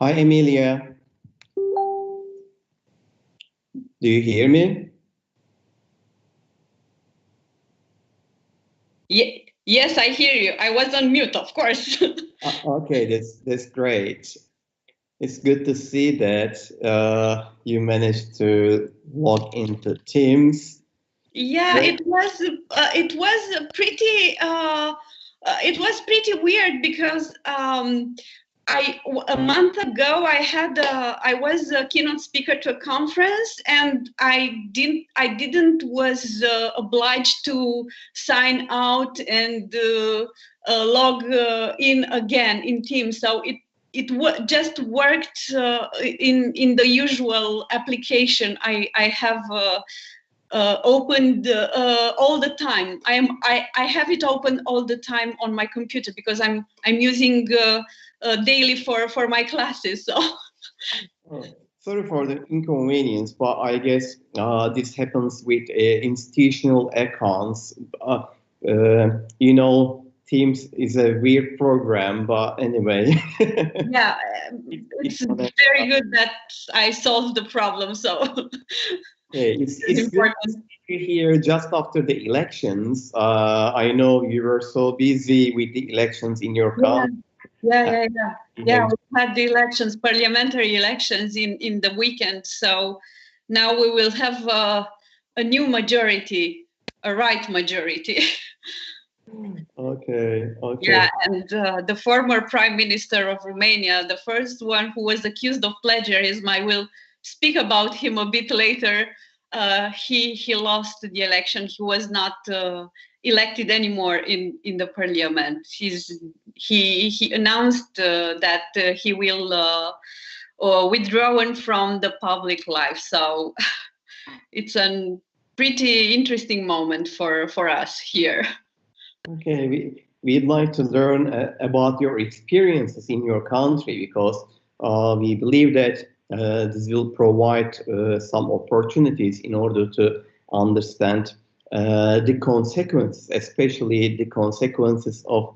Hi, Emilia. Do you hear me? Yes, I hear you. I was on mute, of course. Okay, that's great. It's good to see that you managed to log into Teams. Yeah, it was pretty weird because a month ago I was a keynote speaker to a conference, and I didn't was obliged to sign out and log in again in Teams. So it just worked in the usual application I have opened all the time. I have it open all the time on my computer because I'm using daily for my classes. So Oh, sorry for the inconvenience, but I guess this happens with institutional accounts. You know, Teams is a weird program, but anyway. yeah, it's very good that I solved the problem. So Okay, it's it's good to important. see you here just after the elections. I know you were so busy with the elections in your Yeah, country. yeah. We had the elections, parliamentary elections in the weekend. So now we will have a new majority, a right majority. Okay, Yeah, okay. and the former prime minister of Romania, the first one who was accused of plagiarism, I will speak about him a bit later. He lost the election. He was not elected anymore in the parliament. He announced that he will withdrawn from the public life. So it's a pretty interesting moment for us here. Okay, we'd like to learn about your experiences in your country because we believe that this will provide some opportunities in order to understand the consequences, especially the consequences of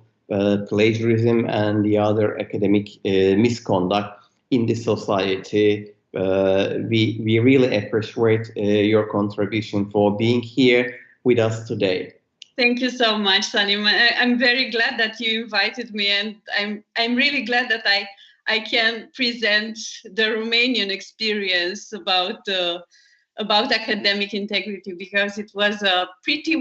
plagiarism and the other academic misconduct in the society. We really appreciate your contribution for being here with us today. Thank you so much, Salim. I'm very glad that you invited me, and I'm really glad that I can present the Romanian experience about academic integrity, because it was a pretty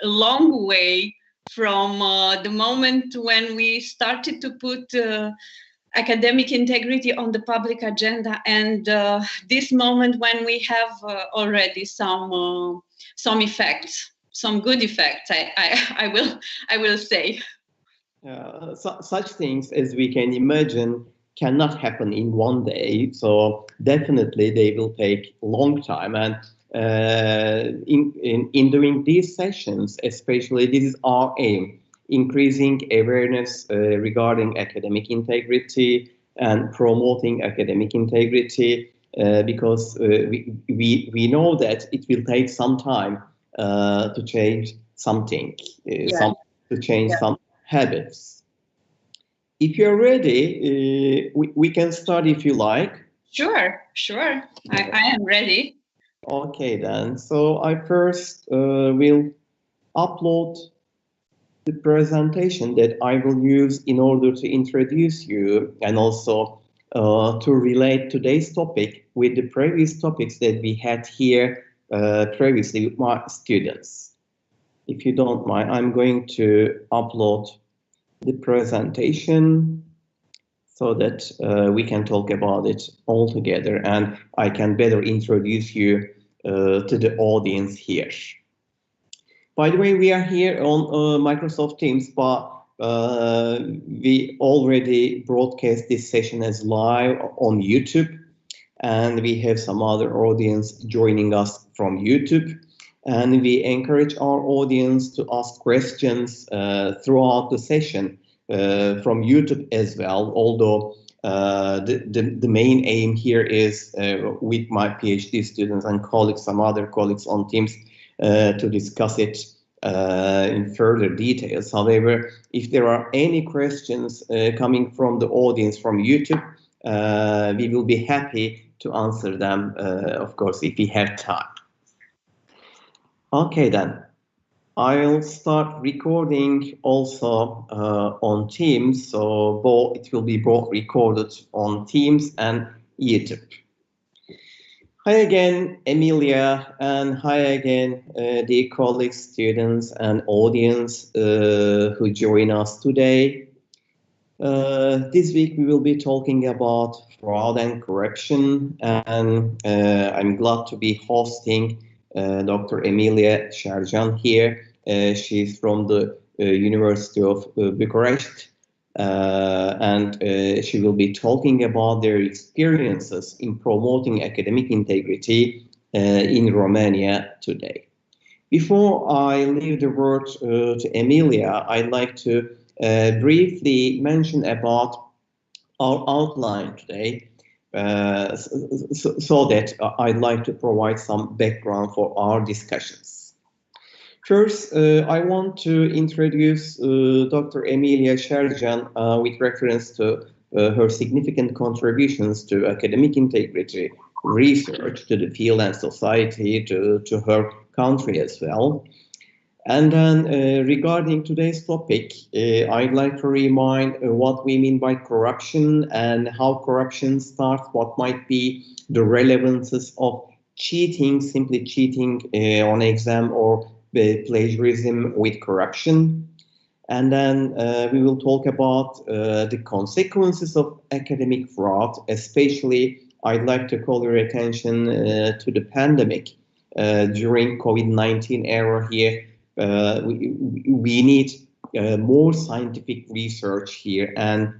long way from the moment when we started to put academic integrity on the public agenda, and this moment when we have already some effects, some good effects. I will say. Such things as we can imagine cannot happen in one day. So definitely they will take a long time. And in doing these sessions, especially, this is our aim: increasing awareness regarding academic integrity and promoting academic integrity. Because we know that it will take some time to change something, Yeah. some to change Yeah. some habits. If you're ready, we can start if you like. Sure. I am ready. Okay, then. So I first will upload the presentation that I will use in order to introduce you and also to relate today's topic with the previous topics that we had here previously with my students. If you don't mind, I'm going to upload the presentation so that we can talk about it all together and I can better introduce you to the audience here. By the way, we are here on Microsoft Teams, but we already broadcast this session as live on YouTube, and we have some other audience joining us from YouTube. And we encourage our audience to ask questions throughout the session from YouTube as well, although the main aim here is with my PhD students and colleagues, some other colleagues on Teams, to discuss it in further details. However, if there are any questions coming from the audience from YouTube, we will be happy to answer them, of course, if we have time. Okay, then. I'll start recording also on Teams, so it will be both recorded on Teams and YouTube. Hi again, Emilia, and hi again, dear colleagues, students, and audience who join us today. This week we will be talking about fraud and corruption, and I'm glad to be hosting Dr. Emilia Sercan here. She's from the University of Bucharest, and she will be talking about their experiences in promoting academic integrity in Romania today. Before I leave the word to Emilia, I'd like to briefly mention about our outline today, so that I'd like to provide some background for our discussions. First, I want to introduce Dr. Emilia Sercan with reference to her significant contributions to academic integrity research, to the field and society, to her country as well. And then regarding today's topic, I'd like to remind what we mean by corruption and how corruption starts, what might be the relevances of cheating, simply cheating on exam, or plagiarism with corruption. And then we will talk about the consequences of academic fraud, especially I'd like to call your attention to the pandemic during COVID-19 era here. We need more scientific research here, and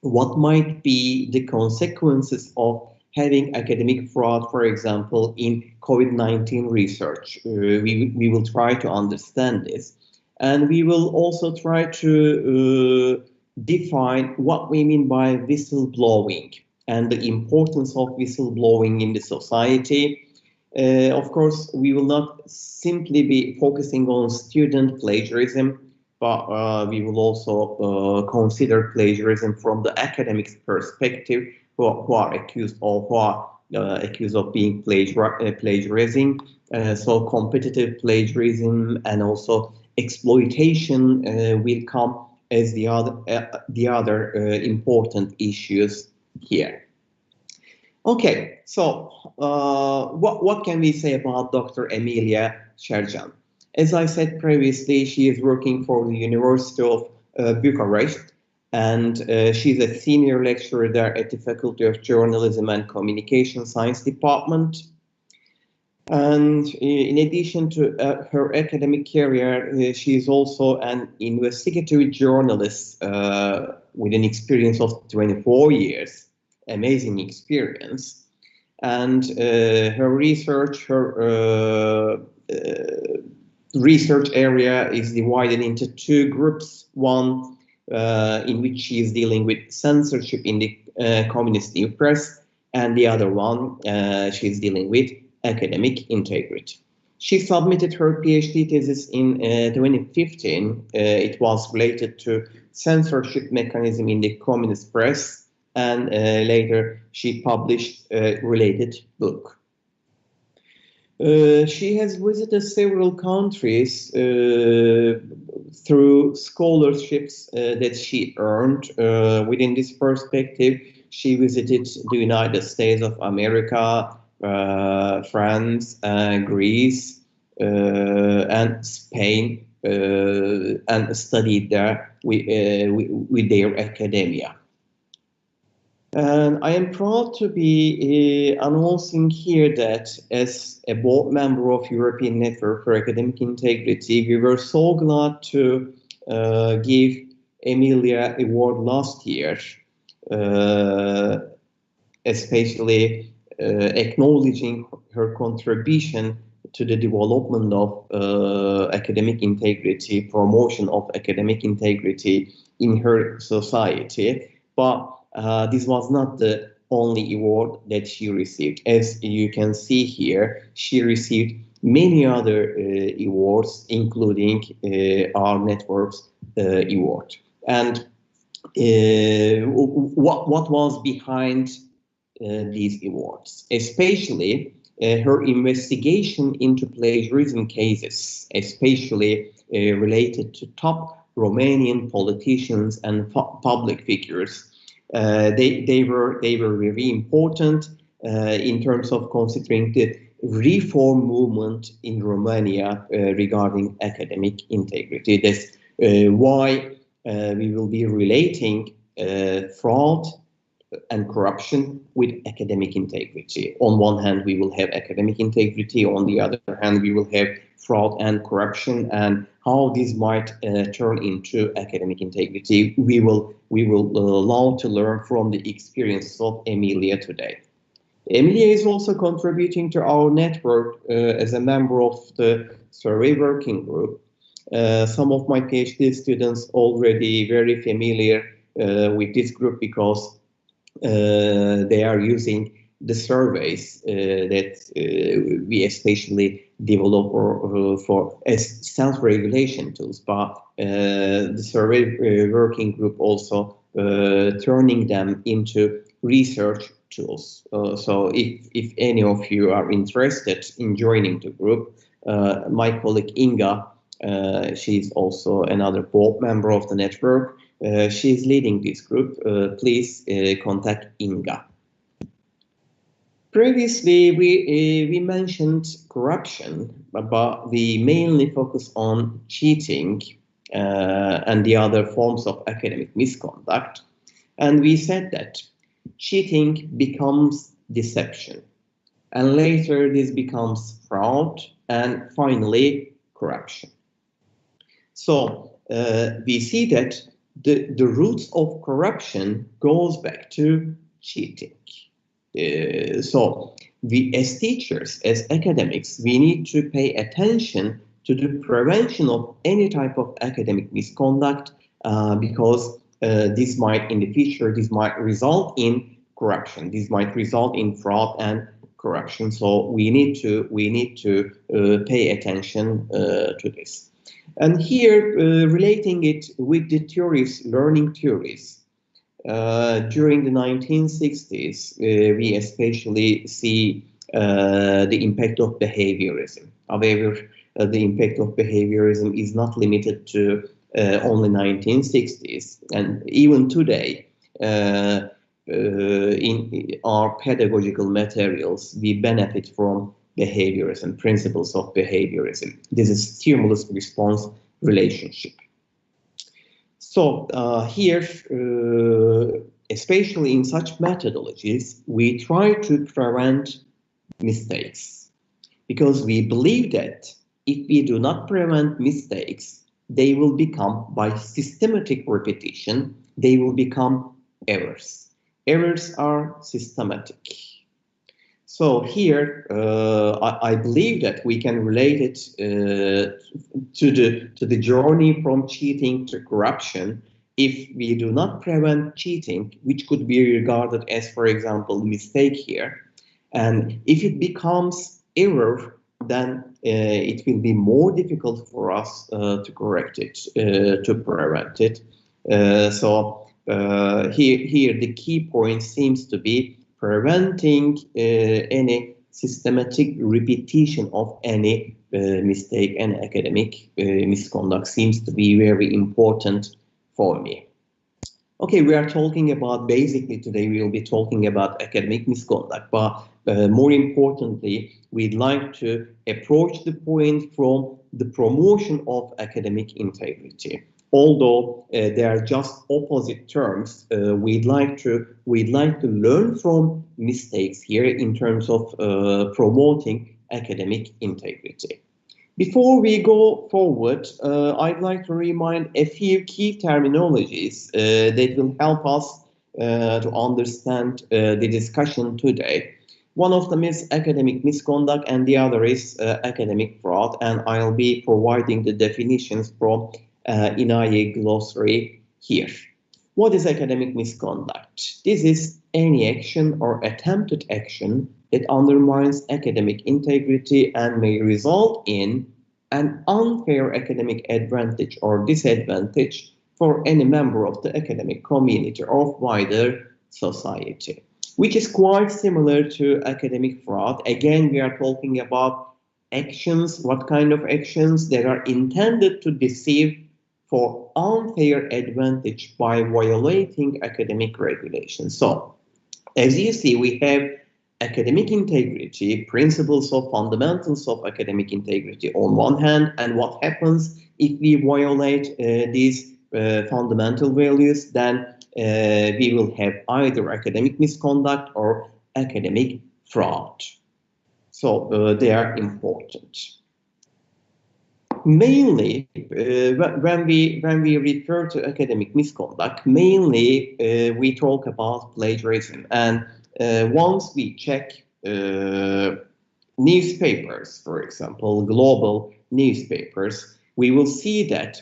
what might be the consequences of having academic fraud, for example, in COVID-19 research. We will try to understand this, and we will also try to define what we mean by whistleblowing and the importance of whistleblowing in the society. Of course, we will not simply be focusing on student plagiarism, but we will also consider plagiarism from the academics' perspective, who are accused of being plagiarizing. So competitive plagiarism and also exploitation will come as the other important issues here. Okay, so what can we say about Dr. Emilia Sercan? As I said previously, she is working for the University of Bucharest, and she's a senior lecturer there at the Faculty of Journalism and Communication Science Department. And in addition to her academic career, she is also an investigative journalist with an experience of 24 years. Amazing experience, and her research area is divided into two groups. One in which she is dealing with censorship in the communist new press, and the other one she is dealing with academic integrity. She submitted her PhD thesis in 2015. It was related to censorship mechanism in the communist press, and later she published a related book. She has visited several countries through scholarships that she earned. Within this perspective, she visited the United States of America, France, Greece, and Spain, and studied there with their academia. And I am proud to be announcing here that as a board member of European Network for Academic Integrity, we were so glad to give Emilia an award last year, especially acknowledging her contribution to the development of academic integrity, promotion of academic integrity in her society. But this was not the only award that she received. As you can see here, she received many other awards, including our network's award. And what was behind these awards, especially her investigation into plagiarism cases, especially related to top Romanian politicians and public figures. They were very important in terms of considering the reform movement in Romania regarding academic integrity. That's why we will be relating fraud and corruption with academic integrity. On one hand, we will have academic integrity. On the other hand, we will have fraud and corruption, and how this might turn into academic integrity. We will allow to learn from the experiences of Emilia today. Emilia is also contributing to our network as a member of the survey working group. Some of my PhD students already very familiar with this group because they are using the surveys that we especially develop for as self-regulation tools, but the survey working group also turning them into research tools. So if any of you are interested in joining the group, my colleague Inga, she's also another board member of the network. She's leading this group. Please contact Inga. Previously, we mentioned corruption, but we mainly focus on cheating and the other forms of academic misconduct. And we said that cheating becomes deception, and later this becomes fraud, and finally corruption. So we see that the roots of corruption goes back to cheating. So we as teachers, as academics, we need to pay attention to the prevention of any type of academic misconduct because this might in the future, this might result in corruption. This might result in fraud and corruption. So we need to pay attention to this. And here, relating it with the theories, learning theories, during the 1960s, we especially see the impact of behaviorism. However, the impact of behaviorism is not limited to only 1960s, and even today, in our pedagogical materials, we benefit from behaviorism, principles of behaviorism. This is stimulus-response relationship. So here, especially in such methodologies, we try to prevent mistakes because we believe that if we do not prevent mistakes, they will become, by systematic repetition, they will become errors. Errors are systematic. So here, I believe that we can relate it to the journey from cheating to corruption. If we do not prevent cheating, which could be regarded as, for example, mistake here, and if it becomes error, then it will be more difficult for us to correct it, to prevent it. So here the key point seems to be preventing any systematic repetition of any mistake, and academic misconduct seems to be very important for me. Okay, we are talking about, basically today we will be talking about academic misconduct, but more importantly, we'd like to approach the point from the promotion of academic integrity. Although they are just opposite terms, we'd like to learn from mistakes here in terms of promoting academic integrity. Before we go forward, I'd like to remind a few key terminologies that will help us to understand the discussion today. One of them is academic misconduct and the other is academic fraud, and I'll be providing the definitions from INAE glossary here. What is academic misconduct? This is any action or attempted action that undermines academic integrity and may result in an unfair academic advantage or disadvantage for any member of the academic community or wider society, which is quite similar to academic fraud. Again, we are talking about actions, what kind of actions that are intended to deceive for unfair advantage by violating academic regulations. So, as you see, we have academic integrity, principles of fundamentals of academic integrity on one hand, and what happens if we violate these fundamental values, then we will have either academic misconduct or academic fraud. So they are important. Mainly, when we refer to academic misconduct, mainly we talk about plagiarism. And once we check newspapers, for example, global newspapers, we will see that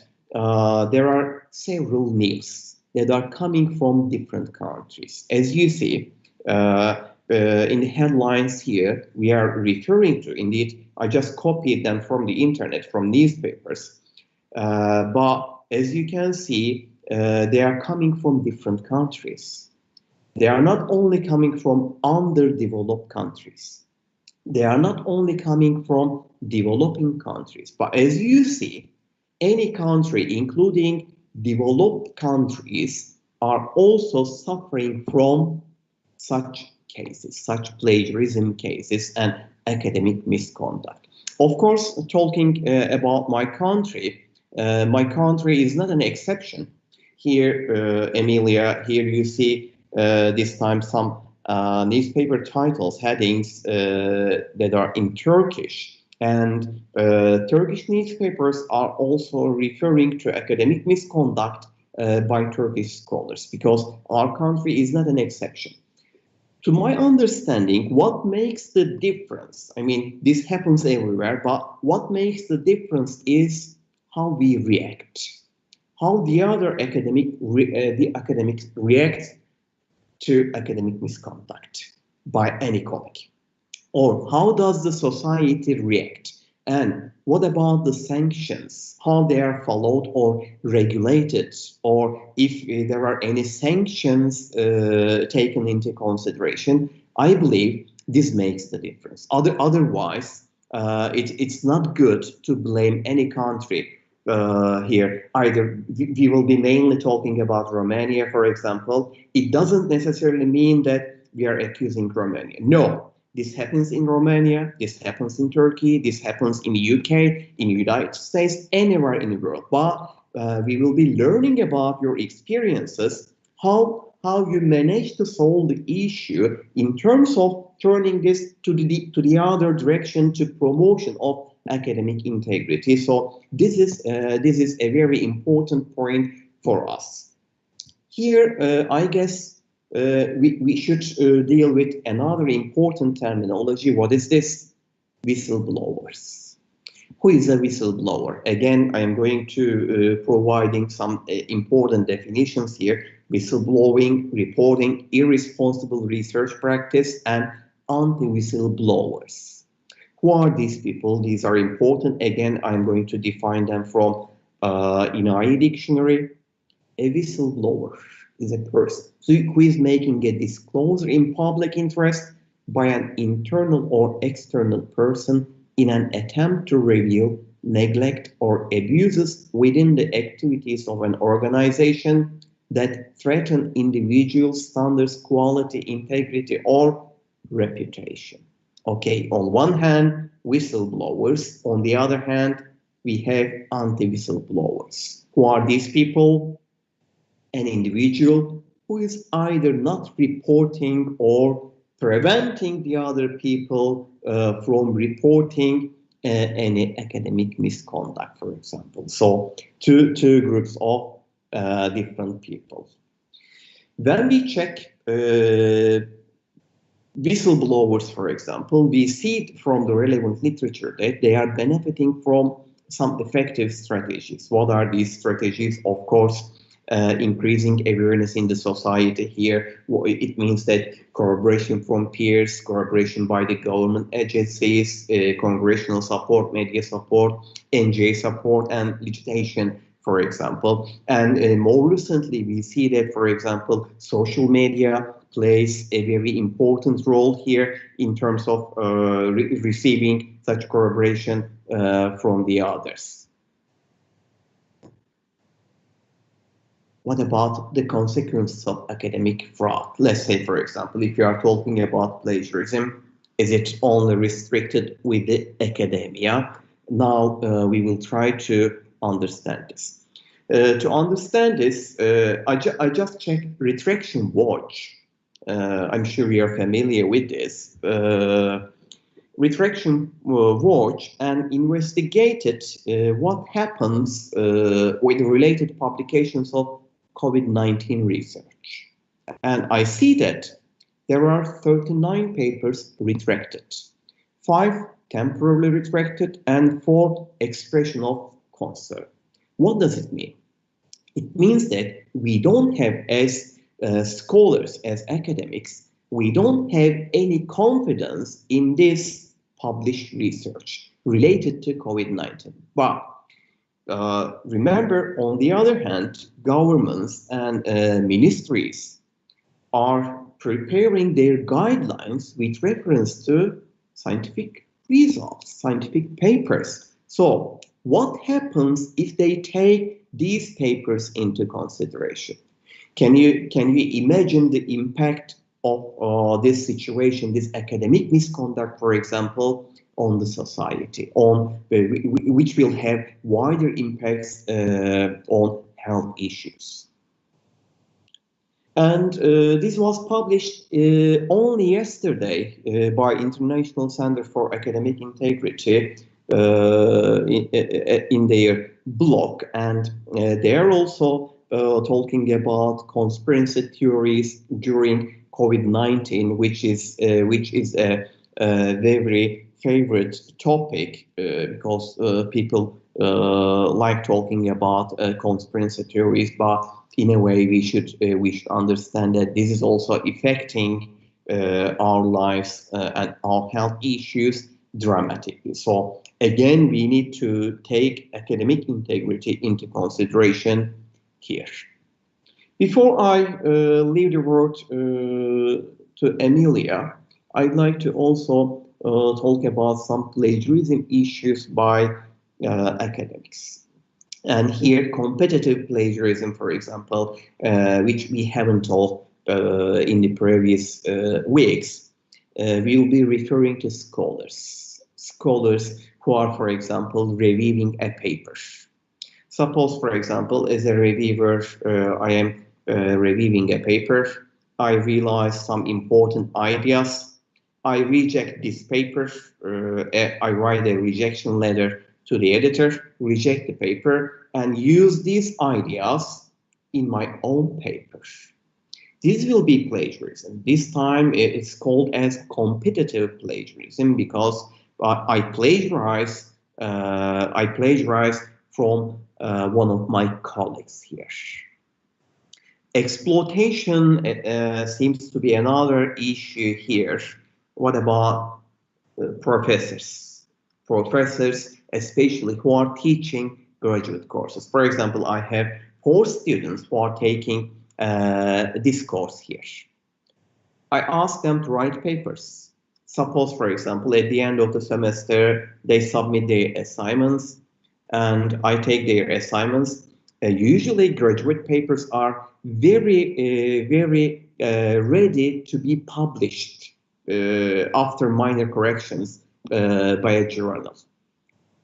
there are several news that are coming from different countries. As you see, in the headlines here, we are referring to, indeed, I just copied them from the internet, from newspapers. But as you can see, they are coming from different countries. They are not only coming from underdeveloped countries. They are not only coming from developing countries. But as you see, any country, including developed countries, are also suffering from such cases, such plagiarism cases and academic misconduct. Of course, talking about my country is not an exception. Here, Emilia, here you see this time some newspaper titles, headings that are in Turkish. And Turkish newspapers are also referring to academic misconduct by Turkish scholars, because our country is not an exception. To my understanding, what makes the difference? I mean, this happens everywhere, but what makes the difference is how we react, how the academics react to academic misconduct by any colleague, or how does the society react? And what about the sanctions, how they are followed or regulated, or if there are any sanctions taken into consideration? I believe this makes the difference. Otherwise, it's not good to blame any country here. Either we will be mainly talking about Romania, for example. It doesn't necessarily mean that we are accusing Romania. No. This happens in Romania, this happens in Turkey, this happens in the UK, in the United States, anywhere in the world. But we will be learning about your experiences, how you manage to solve the issue in terms of turning this to the other direction, to promotion of academic integrity. So this is a very important point for us. Here, I guess, we should deal with another important terminology. What is this? Whistleblowers. Who is a whistleblower? Again, I am going to providing some important definitions here. Whistleblowing, reporting, irresponsible research practice, and anti-whistleblowers. Who are these people? These are important. Again, I'm going to define them from IE dictionary. A whistleblower is a person who is making a disclosure in public interest by an internal or external person in an attempt to reveal neglect or abuses within the activities of an organization that threaten individual standards, quality, integrity, or reputation. Okay, on one hand, whistleblowers. On the other hand, we have anti-whistleblowers. Who are these people? An individual who is either not reporting or preventing the other people from reporting any academic misconduct, for example. So two groups of different people. When we check whistleblowers, for example, we see from the relevant literature that they are benefiting from some effective strategies. What are these strategies? Of course, increasing awareness in the society here. It means that collaboration from peers, collaboration by the government agencies, congressional support, media support, NGO support, and legislation for example. And more recently, we see that, for example, social media plays a very important role here in terms of receiving such corroboration from the others. What about the consequences of academic fraud? Let's say, for example, if you are talking about plagiarism, is it only restricted with the academia? Now we will try to understand this. To understand this, I just checked Retraction Watch. I'm sure you are familiar with this. Retraction Watch and investigated what happens with related publications of COVID-19 research. And I see that there are 39 papers retracted, 5 temporarily retracted, and 4 expression of concern. What does it mean? It means that we don't have, as scholars, as academics, we don't have any confidence in this published research related to COVID-19. But remember, on the other hand, governments and ministries are preparing their guidelines with reference to scientific results, scientific papers. So what happens if they take these papers into consideration? Can you imagine the impact of this situation, this academic misconduct, for example, on the society, which will have wider impacts on health issues? And this was published only yesterday by International Center for Academic Integrity in their blog, and they are also talking about conspiracy theories during COVID-19, which is a very favorite topic because people like talking about conspiracy theories, but in a way we should understand that this is also affecting our lives and our health issues dramatically. So again, we need to take academic integrity into consideration here. Before I leave the word to Emilia, I'd like to also talk about some plagiarism issues by academics. And here, competitive plagiarism, for example, which we haven't talked in the previous weeks, we will be referring to scholars who are, for example, reviewing a paper. Suppose, for example, as a reviewer, I am reviewing a paper. I realize some important ideas. I reject this paper. I write a rejection letter to the editor, reject the paper, and use these ideas in my own paper. This will be plagiarism. This time it's called as competitive plagiarism because I plagiarize from one of my colleagues here. Exploitation seems to be another issue here. What about professors? Professors, especially who are teaching graduate courses. For example, I have 4 students who are taking this course here. I ask them to write papers. Suppose, for example, at the end of the semester, they submit their assignments and I take their assignments. Usually graduate papers are very ready to be published after minor corrections by a journal.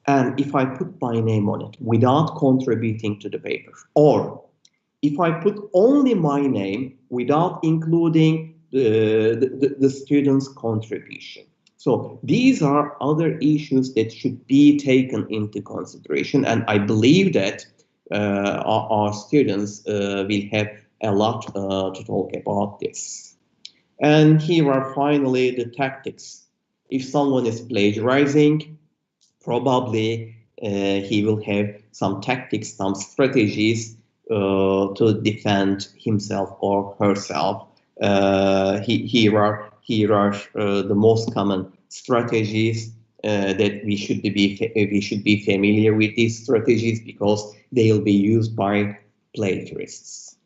And if I put my name on it without contributing to the paper, or if I put only my name without including the student's contribution. So these are other issues that should be taken into consideration, and I believe that our students will have a lot to talk about this. And here are finally the tactics. If someone is plagiarizing, probably he will have some tactics, some strategies to defend himself or herself. Here are the most common strategies. that we should be familiar with these strategies because they'll be used by plagiarists.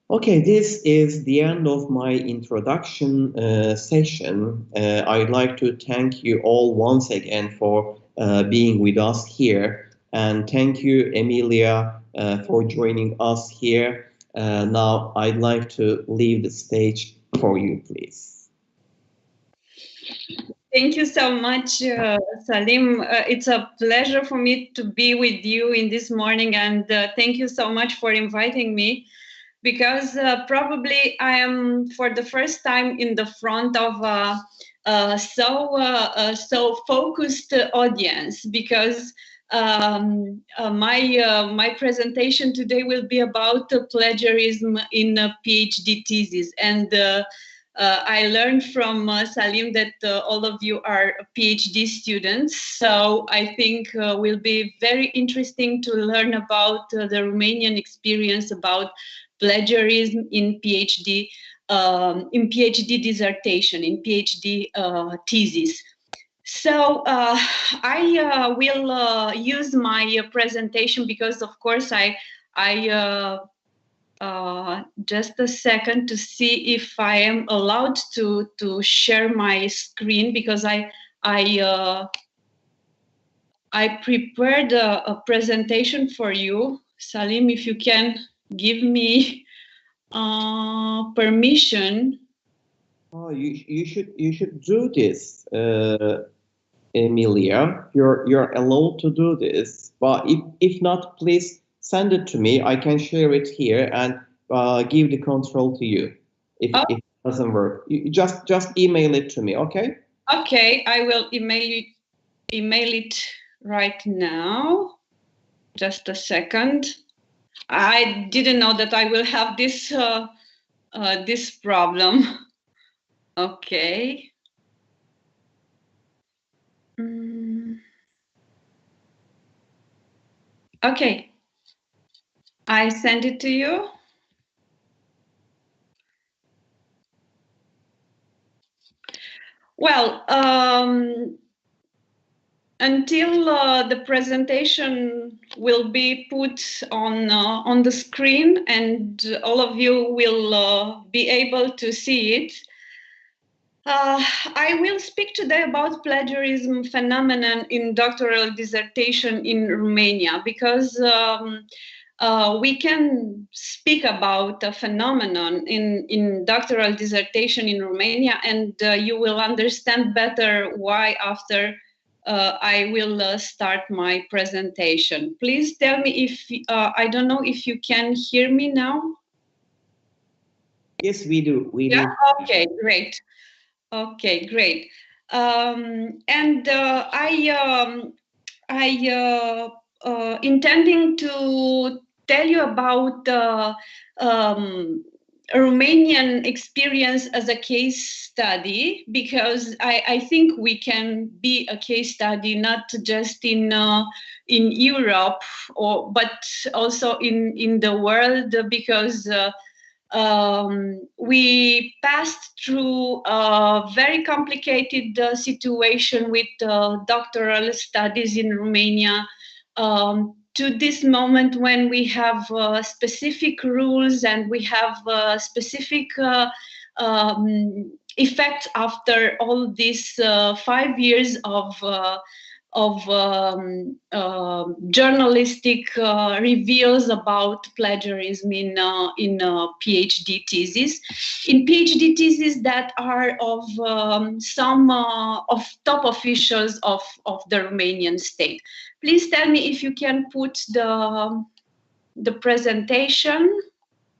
Okay, this is the end of my introduction session. I'd like to thank you all once again for being with us here, and thank you, Emilia, for joining us here. Now, I'd like to leave the stage for you, please. Thank you so much, Salim. It's a pleasure for me to be with you in this morning, and thank you so much for inviting me, because probably I am for the first time in the front of a so focused audience, because my presentation today will be about plagiarism in a PhD thesis, and I learned from Salim that all of you are PhD students, so I think will be very interesting to learn about the Romanian experience about plagiarism in PhD dissertation, in PhD thesis. So I will use my presentation because, of course, just a second to see if I am allowed to share my screen, because I prepared a presentation for you. Salim, if you can give me permission. Oh, you should do this, Emilia. You're allowed to do this, but if not, please send it to me. I can share it here and give the control to you. If it doesn't work, you just email it to me, okay? Okay, I will email it right now. Just a second. I didn't know that I will have this this problem. Okay. Okay. I send it to you. Well, until the presentation will be put on the screen and all of you will be able to see it, I will speak today about plagiarism phenomenon in doctoral dissertation in Romania, because we can speak about a phenomenon in doctoral dissertation in Romania, and you will understand better why after I will start my presentation. Please tell me if, I don't know if you can hear me now. Yes, we do. We do. Okay, great. Okay, great. And I intending to tell you about Romanian experience as a case study, because I think we can be a case study not just in Europe, but also in the world, because we passed through a very complicated situation with doctoral studies in Romania, to this moment when we have specific rules and we have specific effects after all these 5 years of journalistic reviews about plagiarism in PhD thesis, that are of some of top officials of the Romanian state. Please tell me if you can put the presentation.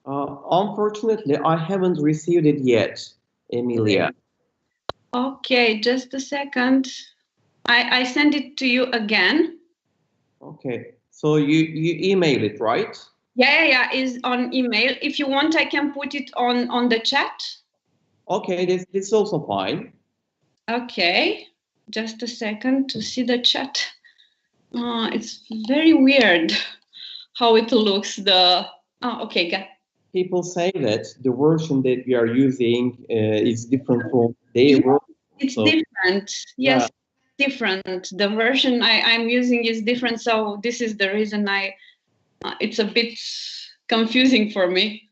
Unfortunately, I haven't received it yet, Emilia. Okay, just a second. I send it to you again. Okay, so you email it, right? Yeah, is on email. If you want, I can put it on the chat. Okay, this is also fine. Okay, just a second to see the chat. It's very weird how it looks. Okay, got. People say that the version that we are using is different from their version. It's different. Yes. different. The version I'm using is different, so this is the reason it's a bit confusing for me.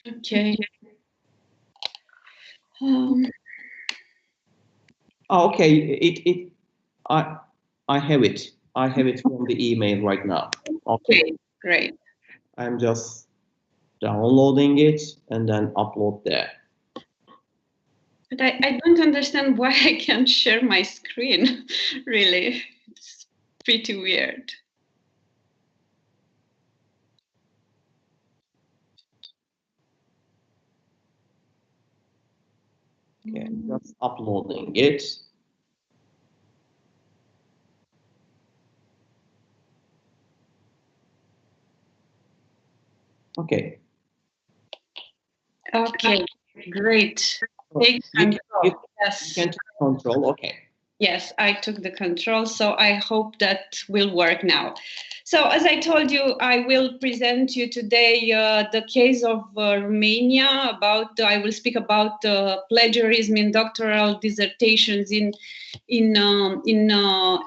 Okay. Okay. Okay. I have it. I have it from the email right now. Okay. Great. I'm just downloading it and then upload there. But I don't understand why I can't share my screen. Really, it's pretty weird. Okay, just uploading it. Okay. Okay, great. So Take you control. Yes. can take control. Okay. Yes, I took the control, so I hope that will work now. So as I told you, I will present you today the case of Romania. I will speak about plagiarism in doctoral dissertations in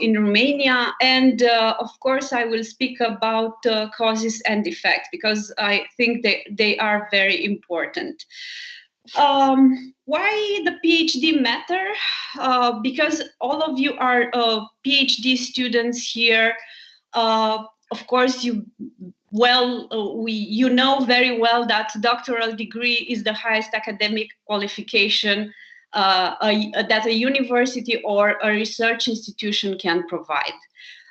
Romania, and of course I will speak about causes and effects because I think they are very important. Why the PhD matter? Because all of you are PhD students here. Of course, you know very well that doctoral degree is the highest academic qualification that a university or a research institution can provide.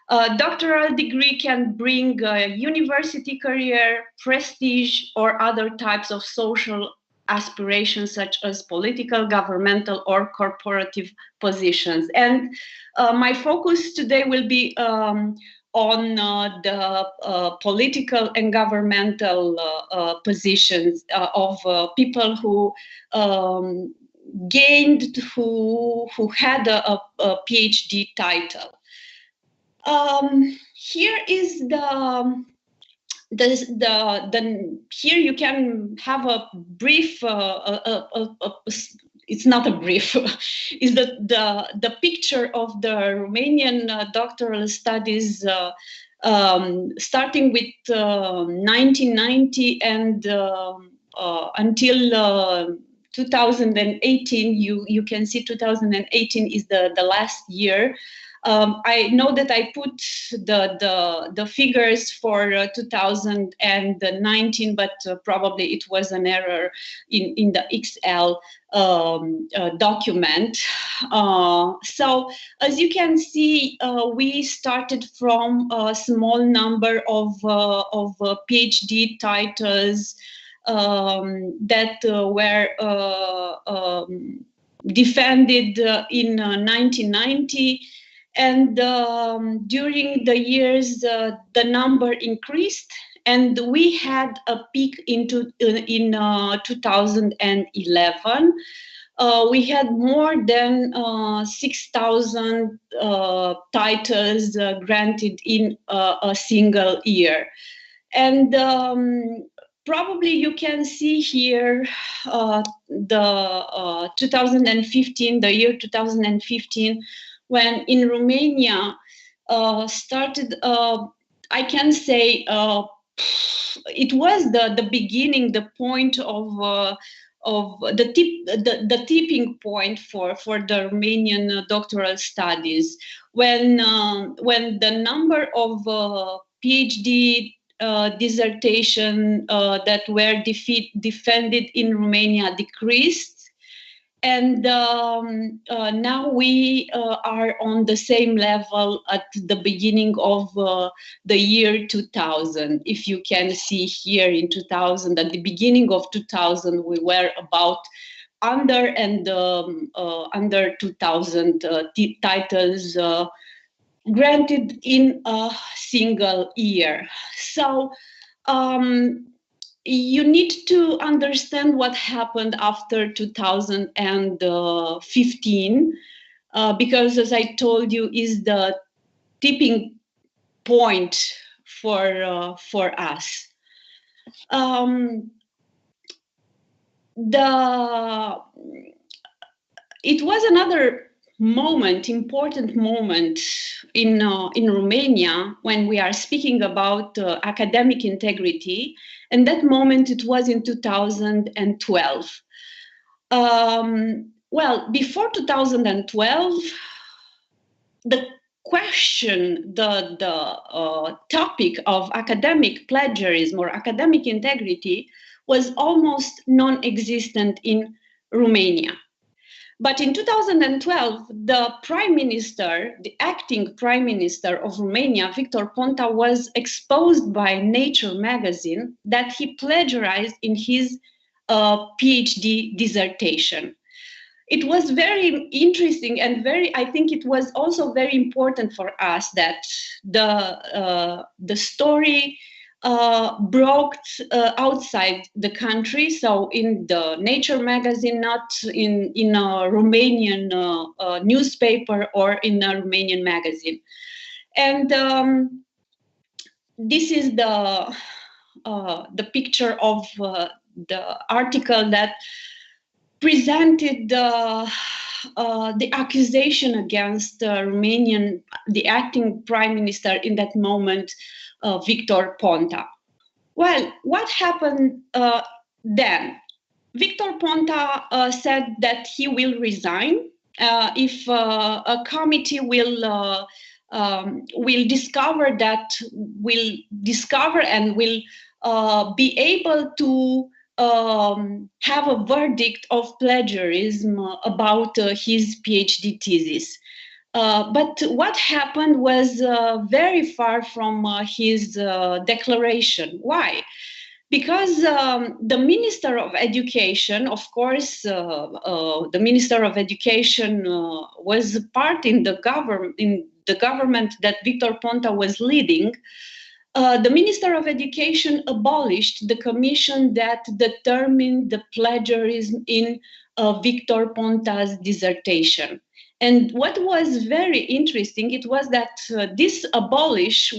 A doctoral degree can bring a university career, prestige, or other types of social aspirations such as political, governmental, or corporative positions. And my focus today will be on the political and governmental positions of people who who had a PhD title. Here is here you can have a brief it's not a brief is the picture of the Romanian doctoral studies starting with 1990 and until 2018. You can see 2018 is the last year. I know that I put the figures for 2019, but probably it was an error in the Excel document. So as you can see, we started from a small number of PhD titles that were defended in 1990. And during the years, the number increased, and we had a peak in 2011. We had more than 6,000 titles granted in a single year. And probably you can see here the 2015, the year 2015, when in Romania started, I can say it was the beginning, the point of the tipping point for the Romanian doctoral studies, when the number of PhD dissertation that were defended in Romania decreased. And now we are on the same level at the beginning of the year 2000. If you can see here in 2000, at the beginning of 2000, we were about under 2,000 titles granted in a single year. So you need to understand what happened after 2015, because as I told you, is the tipping point for us. it was another moment, important moment in Romania when we are speaking about academic integrity. And that moment, it was in 2012. Well, before 2012, the question, the topic of academic plagiarism or academic integrity was almost non-existent in Romania. But in 2012, the prime minister, the acting prime minister of Romania, Victor Ponta, was exposed by Nature magazine that he plagiarized in his PhD dissertation. It was very interesting and I think it was also very important for us that the story broke outside the country, so in the Nature magazine, not in a Romanian newspaper or in a Romanian magazine. And this is the picture of the article that presented the accusation against the acting prime minister in that moment, Victor Ponta. Well, what happened then? Victor Ponta said that he will resign if a committee will discover and will be able to have a verdict of plagiarism about his PhD thesis. But what happened was very far from his declaration. Why? Because the Minister of Education, of course, the Minister of Education was part in the government that Victor Ponta was leading. The Minister of Education abolished the commission that determined the plagiarism in Victor Ponta's dissertation. And what was very interesting, it was that this abolished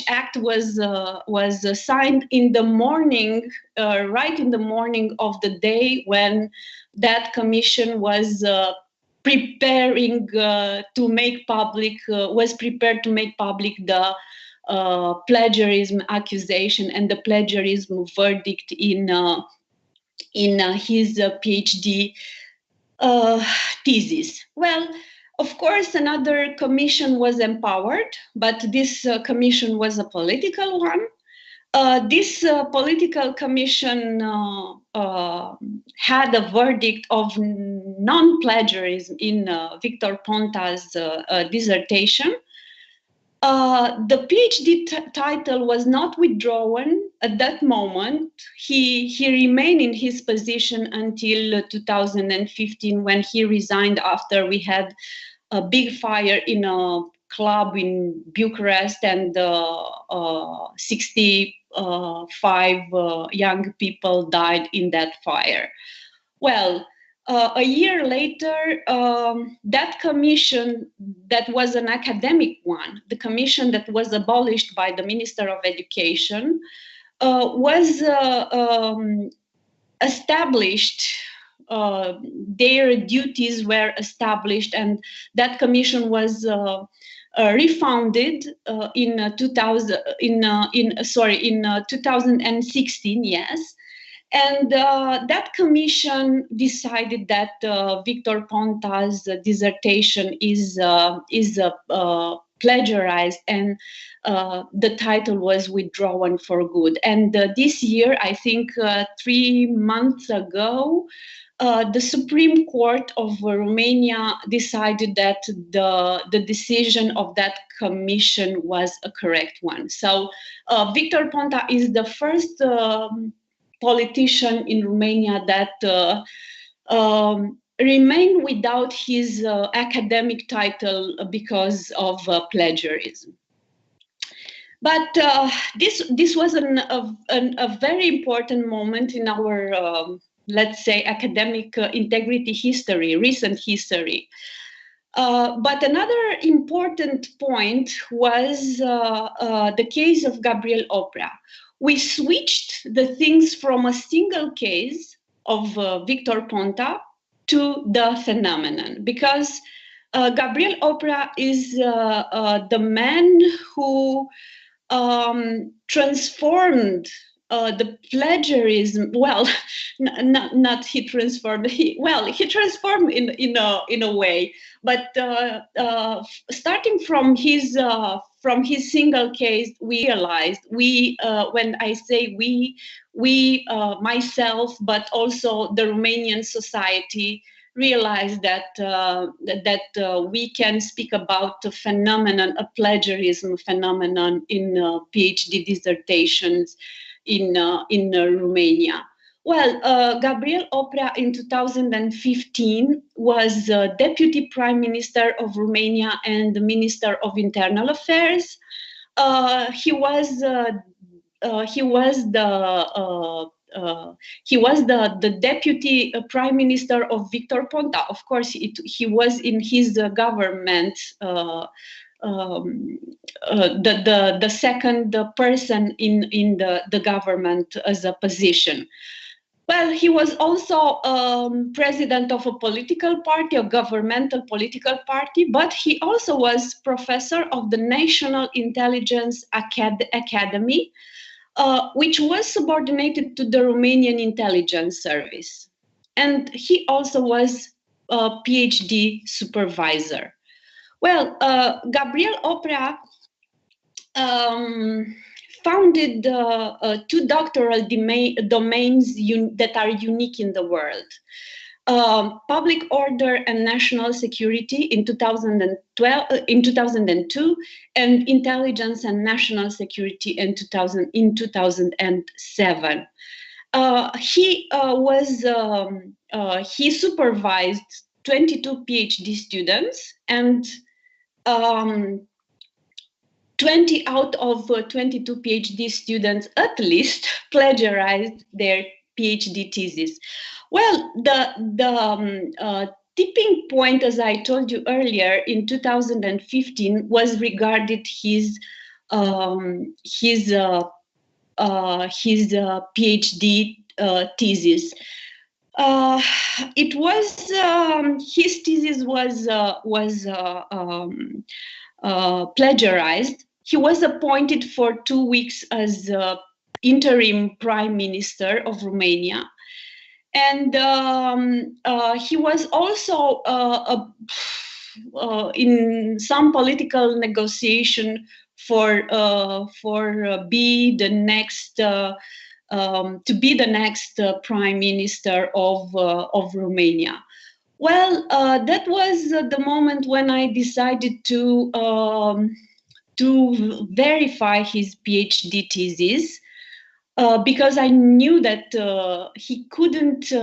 act was signed in the morning, right in the morning of the day when that commission was preparing to make public, was prepared to make public the plagiarism accusation and the plagiarism verdict in his PhD thesis. Well, of course, another commission was empowered, but this commission was a political one. This political commission had a verdict of non-plagiarism in Victor Ponta's dissertation. The PhD title was not withdrawn at that moment. He remained in his position until 2015 when he resigned after we had a big fire in a club in Bucharest and 65 young people died in that fire. Well, a year later, that commission that was an academic one, the commission that was abolished by the Minister of Education, was established. Their duties were established, and that commission was refounded in 2016. Yes. And that commission decided that Victor Ponta's dissertation is plagiarized, and the title was withdrawn for good. And this year, I think 3 months ago, the Supreme Court of Romania decided that the decision of that commission was a correct one. So Victor Ponta is the first politician in Romania that remained without his academic title because of plagiarism. But this was a very important moment in our, let's say, academic integrity history, recent history. But another important point was the case of Gabriel Oprea. We switched the things from a single case Victor Ponta to the phenomenon, because Gabriel Oprea is the man who transformed the plagiarism. Well, not he transformed. He transformed in a way, but starting from his single case, we realized, when I say we myself, but also the Romanian society, realized that we can speak about the phenomenon, a plagiarism phenomenon in PhD dissertations in Romania. Well, Gabriel Oprea in 2015 was Deputy Prime Minister of Romania and the Minister of Internal Affairs. He was the deputy prime minister of Victor Ponta. Of course, he was in his government, the second person in the government as a position. Well, he was also president of a political party, a governmental political party, but he also was professor of the National Intelligence Academy, which was subordinated to the Romanian intelligence service. And he also was a PhD supervisor. Well, Gabriel Oprea founded two doctoral domains that are unique in the world. Public order and national security in 2002, and intelligence and national security in 2007. He supervised 22 PhD students, and 20 out of 22 PhD students at least plagiarized their PhD thesis. Well, the tipping point, as I told you earlier, in 2015 was regarded his PhD thesis. It was his thesis was plagiarized. He was appointed for 2 weeks as interim prime minister of Romania. And he was also in some political negotiation for be the next to be the next prime minister of Romania. Well, that was the moment when I decided to verify his PhD thesis. Because I knew that he couldn't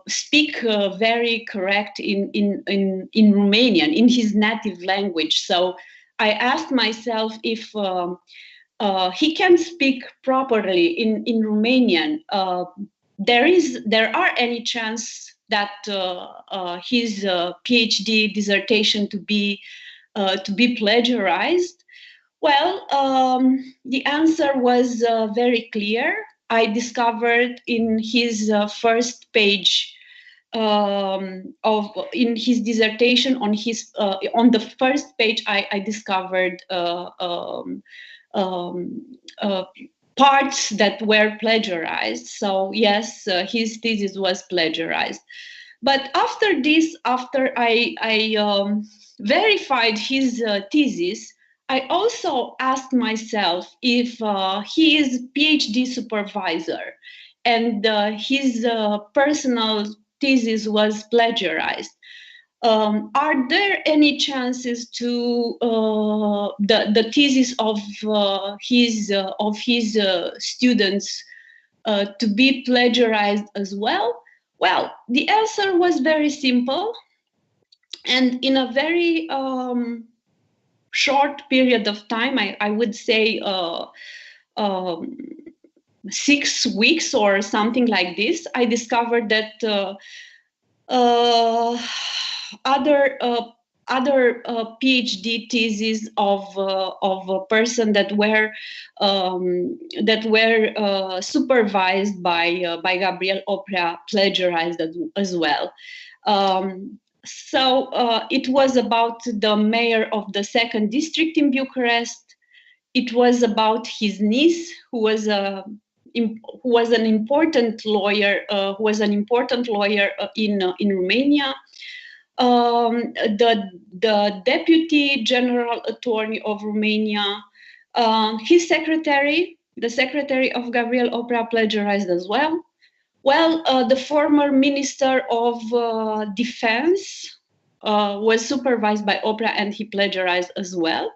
speak very correct in Romanian, in his native language. So I asked myself if he can speak properly in Romanian. There are any chance that his PhD dissertation to be plagiarized? Well, the answer was very clear. I discovered in his first page in his dissertation, on the first page, I discovered parts that were plagiarized. So yes, his thesis was plagiarized. But after this, after I verified his thesis, I also asked myself if he is PhD supervisor and his personal thesis was plagiarized. Are there any chances to the thesis of his students to be plagiarized as well? Well, the answer was very simple, and in a very short period of time, I would say 6 weeks or something like this, I discovered that other other PhD theses of a person that were supervised by Gabriel Oprea, plagiarized as well. So it was about the mayor of the second district in Bucharest. It was about his niece, who was an important lawyer, in Romania. The deputy general attorney of Romania, his secretary, the secretary of Gabriel Oprea, plagiarized as well. Well, the former minister of defense was supervised by Oprea, and he plagiarized as well.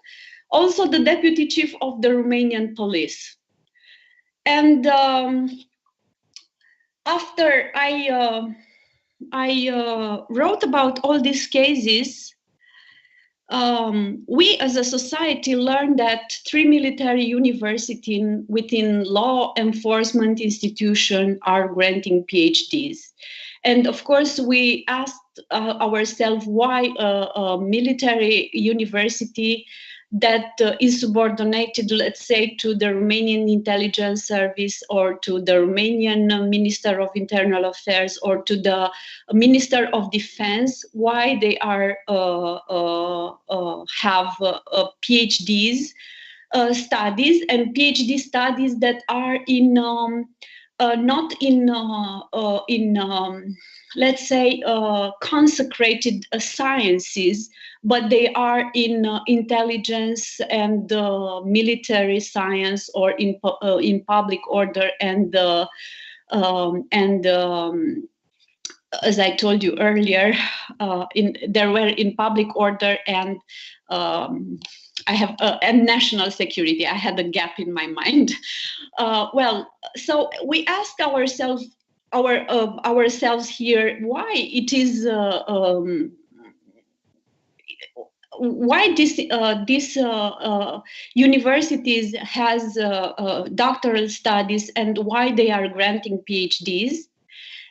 Also, the deputy chief of the Romanian police. And after I wrote about all these cases, we as a society learned that 3 military universities within law enforcement institutions are granting PhDs. And of course, we asked ourselves why a military university that is subordinated, let's say, to the Romanian intelligence service or to the Romanian Minister of Internal Affairs or to the Minister of Defense, why they are have PhDs studies, and PhD studies that are in not in let's say consecrated sciences, but they are in intelligence and military science, or in public order and as I told you earlier, there were in public order and I have and national security. I had a gap in my mind. Well, so we ask ourselves here why it is why this universities has doctoral studies and why they are granting PhDs.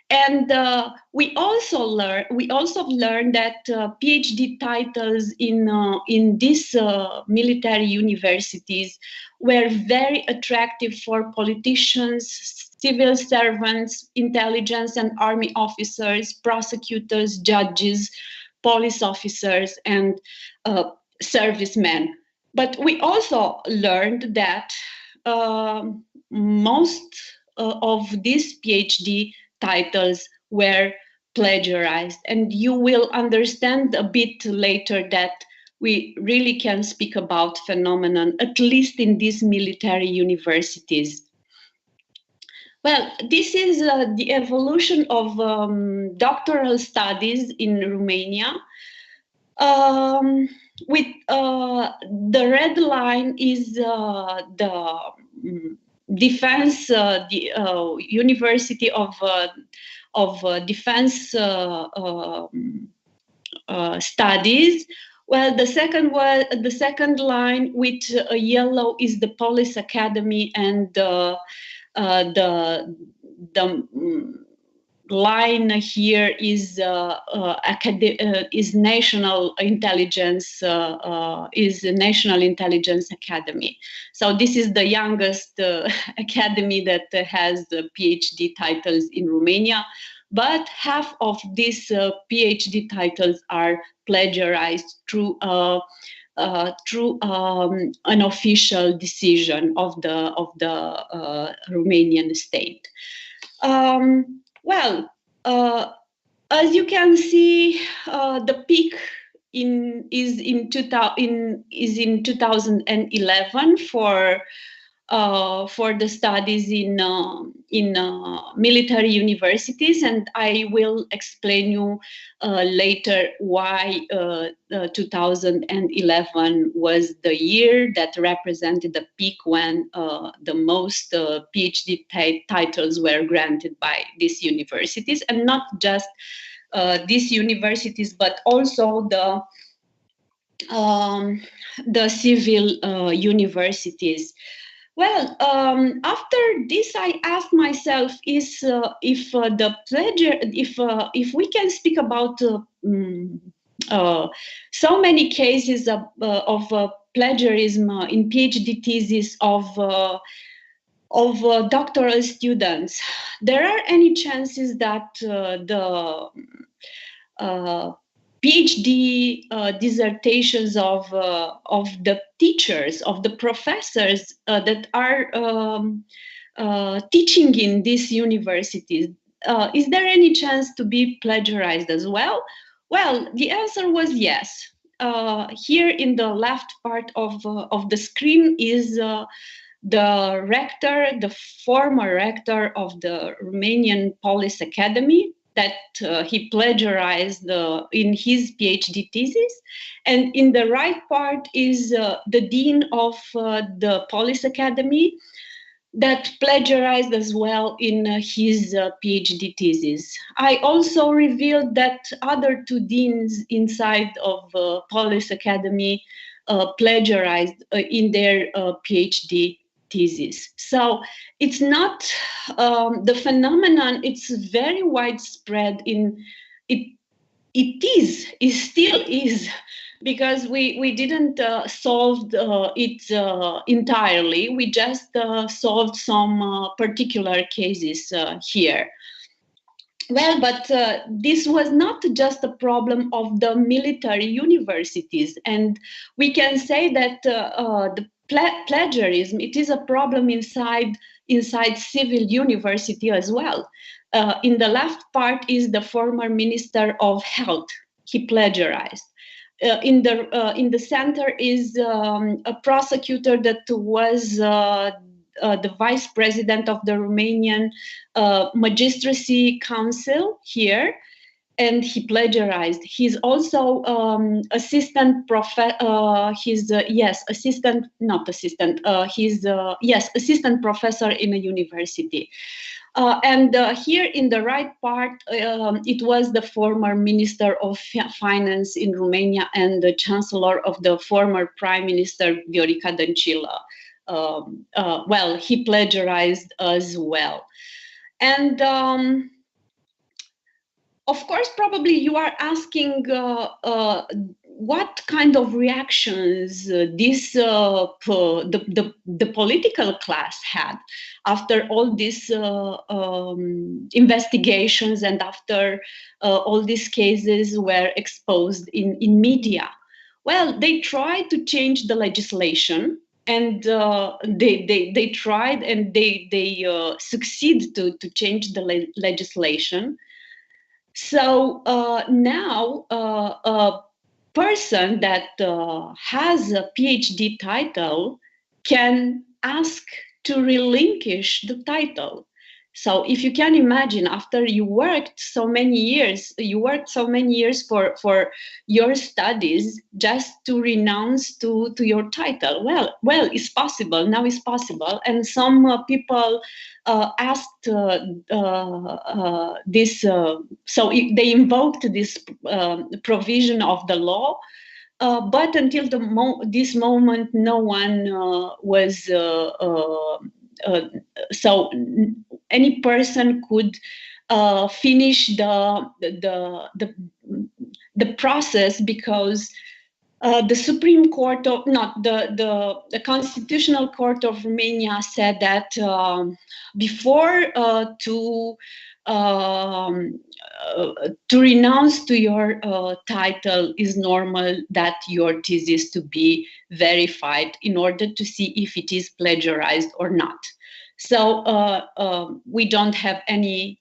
And we also learned that PhD titles in these military universities were very attractive for politicians, civil servants, intelligence and army officers, prosecutors, judges, police officers, and servicemen. But we also learned that most of these PhD titles were plagiarized, and you will understand a bit later that we really can speak about phenomenon, at least in these military universities. Well, this is the evolution of doctoral studies in Romania. With the red line is the defense, the University of Defense Studies. Well, the second line with yellow is the Police Academy, and the line here is National Intelligence National Intelligence Academy. So this is the youngest academy that has PhD titles in Romania, but half of these PhD titles are plagiarized through an official decision of the Romanian state. Well, as you can see, the peak is in 2011 for the studies in military universities, and I will explain you later why 2011 was the year that represented the peak when the most PhD titles were granted by these universities, and not just these universities, but also the civil universities. Well, after this, I asked myself, if we can speak about so many cases of plagiarism in PhD thesis of doctoral students. There are any chances that the PhD dissertations of the teachers, of the professors that are teaching in these universities, is there any chance to be plagiarized as well? Well, the answer was yes. Here in the left part of the screen is the rector, the former rector of the Romanian Police Academy, that he plagiarized in his PhD thesis. And in the right part is the dean of the Police Academy, that plagiarized as well in his PhD thesis. I also revealed that other two deans inside of Police Academy plagiarized in their PhD thesis. So it's not the phenomenon, it's very widespread it still is, because we didn't solve it entirely. We just solved some particular cases here. Well, but this was not just a problem of the military universities, and we can say that the plagiarism, it is a problem inside civil university as well. In the left part is the former Minister of Health. He plagiarized. In the center is a prosecutor that was the vice president of the Romanian Magistracy Council here, and he plagiarized. He's also assistant professor in a university. And here in the right part, it was the former Minister of Finance in Romania and the Chancellor of the former Prime Minister, Viorica Dăncilă. Well, he plagiarized as well. And of course, probably you are asking what kind of reactions the political class had after all these investigations and after all these cases were exposed in media. Well, they tried to change the legislation, and they tried and they succeed to change the legislation. So now a person that has a PhD title can ask to relinquish the title. So if you can imagine, after you worked so many years for your studies, just to renounce to your title. Well, it's possible. Now it's possible. And some people asked this, so they invoked this provision of the law. But until this moment, no one was so any person could finish the process, because the Supreme Court of the Constitutional Court of Romania said that before to renounce to your title is normal that your thesis to be verified in order to see if it is plagiarized or not. So we don't have any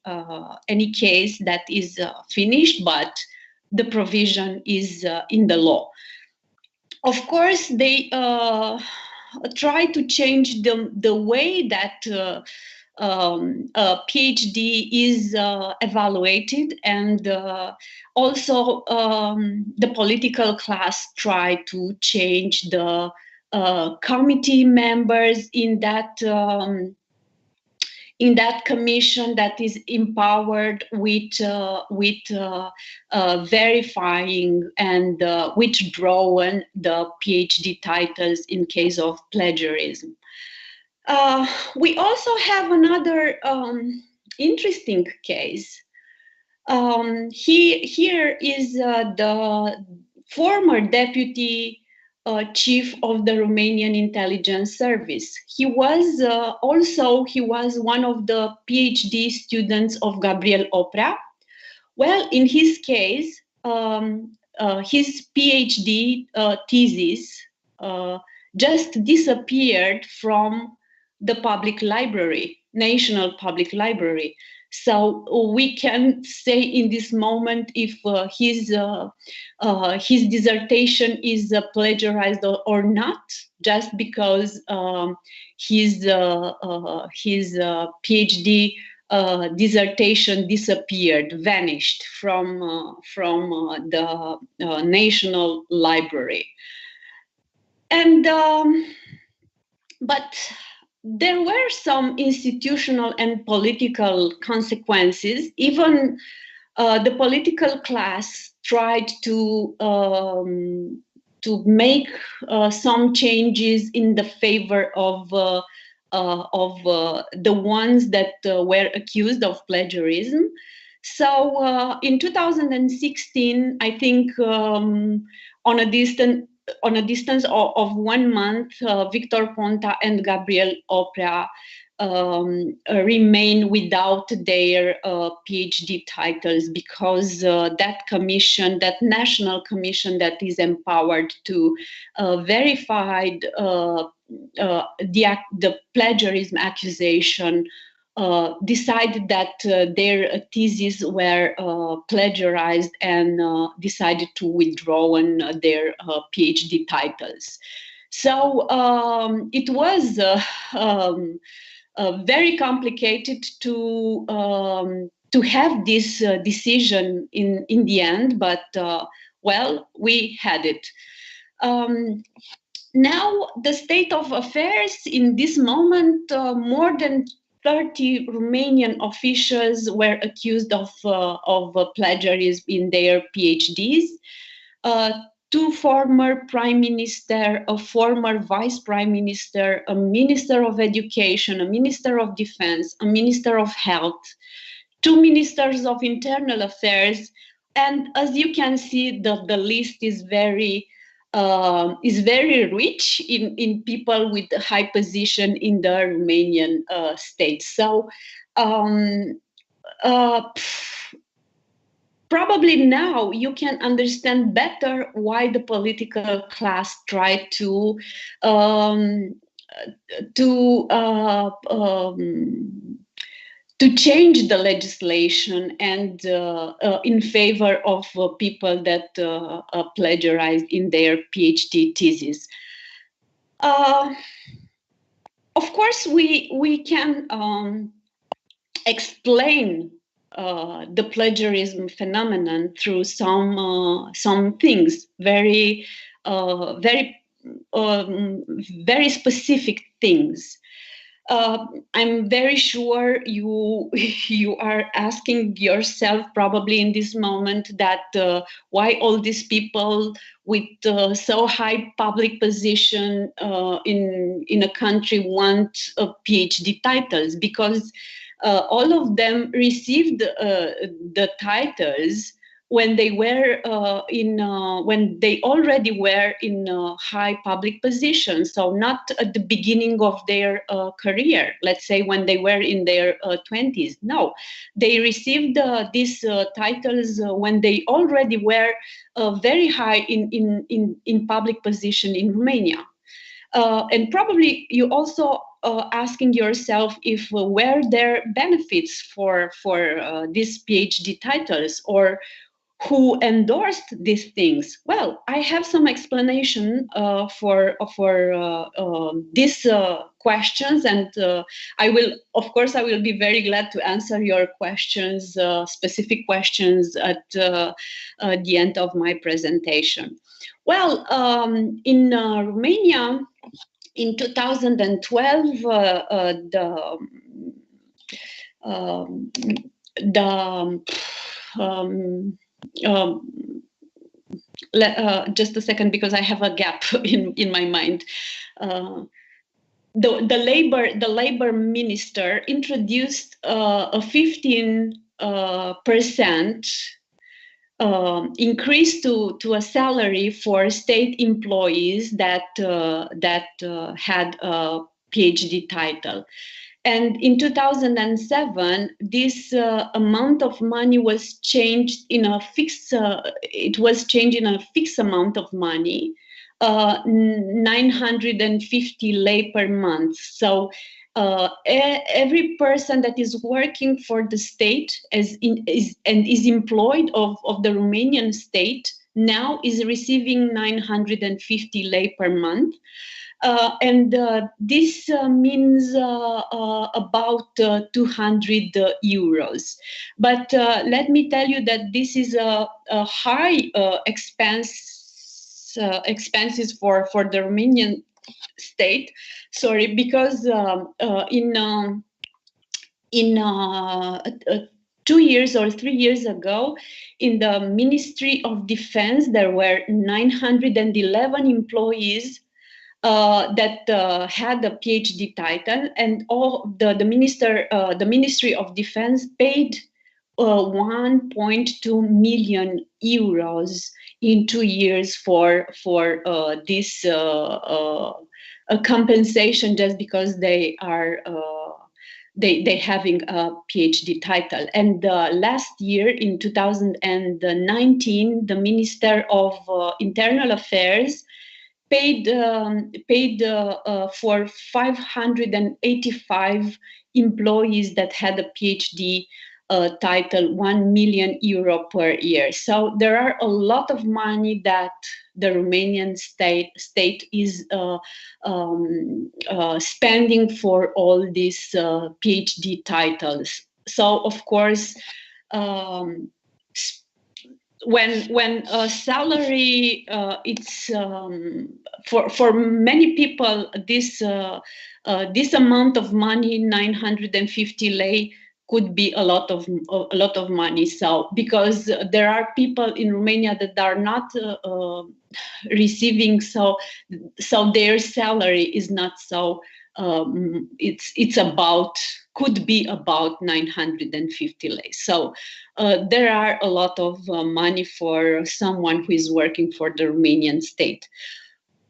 case that is finished, but the provision is in the law. Of course, they try to change the way that a PhD is evaluated, and also the political class try to change the committee members in that commission that is empowered with verifying and withdrawing the PhD titles in case of plagiarism. We also have another interesting case. Here is the former deputy chief of the Romanian intelligence service. He was one of the PhD students of Gabriel Oprea. Well, in his case, his PhD thesis just disappeared from the public library, National Public Library. So we can say in this moment if his dissertation is plagiarized or not, just because his PhD dissertation disappeared, vanished from the National Library. And but there were some institutional and political consequences. Even the political class tried to make some changes in the favor of the ones that were accused of plagiarism. So in 2016, I think on a distance of 1 month, Victor Ponta and Gabriel Oprea remain without their PhD titles, because that commission, that national commission that is empowered to verify the plagiarism accusation, decided that their theses were plagiarized and decided to withdraw their PhD titles. So it was very complicated to have this decision in the end, but well, we had it. Now, the state of affairs in this moment, more than 30 Romanian officials were accused of plagiarism in their PhDs. 2 former prime minister, a former vice prime minister, a minister of education, a minister of defense, a minister of health, 2 ministers of internal affairs, and as you can see, the list is very rich in people with a high position in the Romanian state. So probably now you can understand better why the political class tried to change the legislation and in favor of people that plagiarized in their PhD thesis. Of course, we can explain the plagiarism phenomenon through some things, very specific things. I'm very sure you are asking yourself probably in this moment that why all these people with so high public position in a country want PhD titles, because all of them received the titles when they were when they already were in high public positions. So not at the beginning of their career, let's say when they were in their 20s. No, they received these titles when they already were very high in public position in Romania. And probably you also asking yourself if were there benefits for these PhD titles, or who endorsed these things. Well, I have some explanation for these questions, and I will be very glad to answer your questions, specific questions at the end of my presentation. Well, in Romania, in 2012, just a second, because I have a gap in my mind. The labor minister introduced a 15 percent increase to a salary for state employees that had a PhD title. And in 2007, this amount of money was changed in a fixed. It was changed in a fixed amount of money, 950 lei per month. So every person that is working for the state is employed of the Romanian state now is receiving 950 lei per month. And this means about 200 euros. But let me tell you that this is a high expenses for the Romanian state. Sorry, because in 2 years or 3 years ago, in the Ministry of Defense, there were 911 employees that had a PhD title, and all the Ministry of Defense paid 1.2 million euros in 2 years for this compensation, just because they are they having a PhD title. And last year, in 2019, the Minister of Internal Affairs paid for 585 employees that had a PhD title, 1 million euro per year. So there are a lot of money that the Romanian state is spending for all these PhD titles. So of course, when a salary, it's for many people, this amount of money, 950 lei, could be a lot of money. So because there are people in Romania that are not receiving, so their salary is not so. It's about, could be about 950 lei. So there are a lot of money for someone who is working for the Romanian state.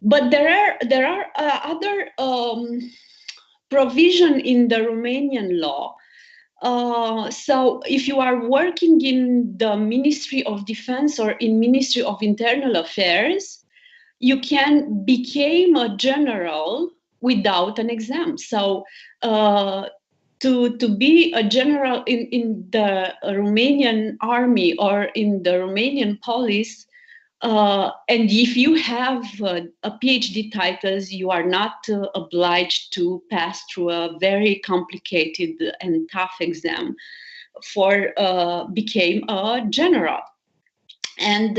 But there are other provision in the Romanian law. So if you are working in the Ministry of Defense or in Ministry of Internal Affairs, you can become a general without an exam. So to be a general in the Romanian army or in the Romanian police, and if you have a PhD titles, you are not obliged to pass through a very complicated and tough exam for become a general. And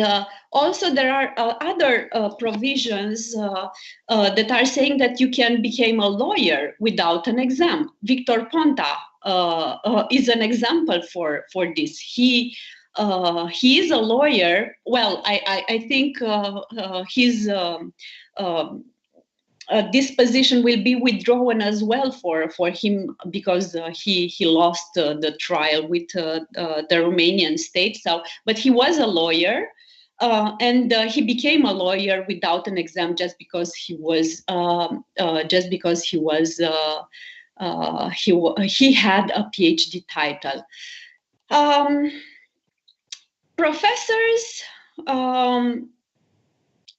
also there are other provisions that are saying that you can become a lawyer without an exam. Victor Ponta is an example for this. He is a lawyer. Well, I think this position will be withdrawn as well for him, because he lost the trial with the Romanian state. So, but he was a lawyer, and he became a lawyer without an exam, just because he was he had a PhD title. Professors.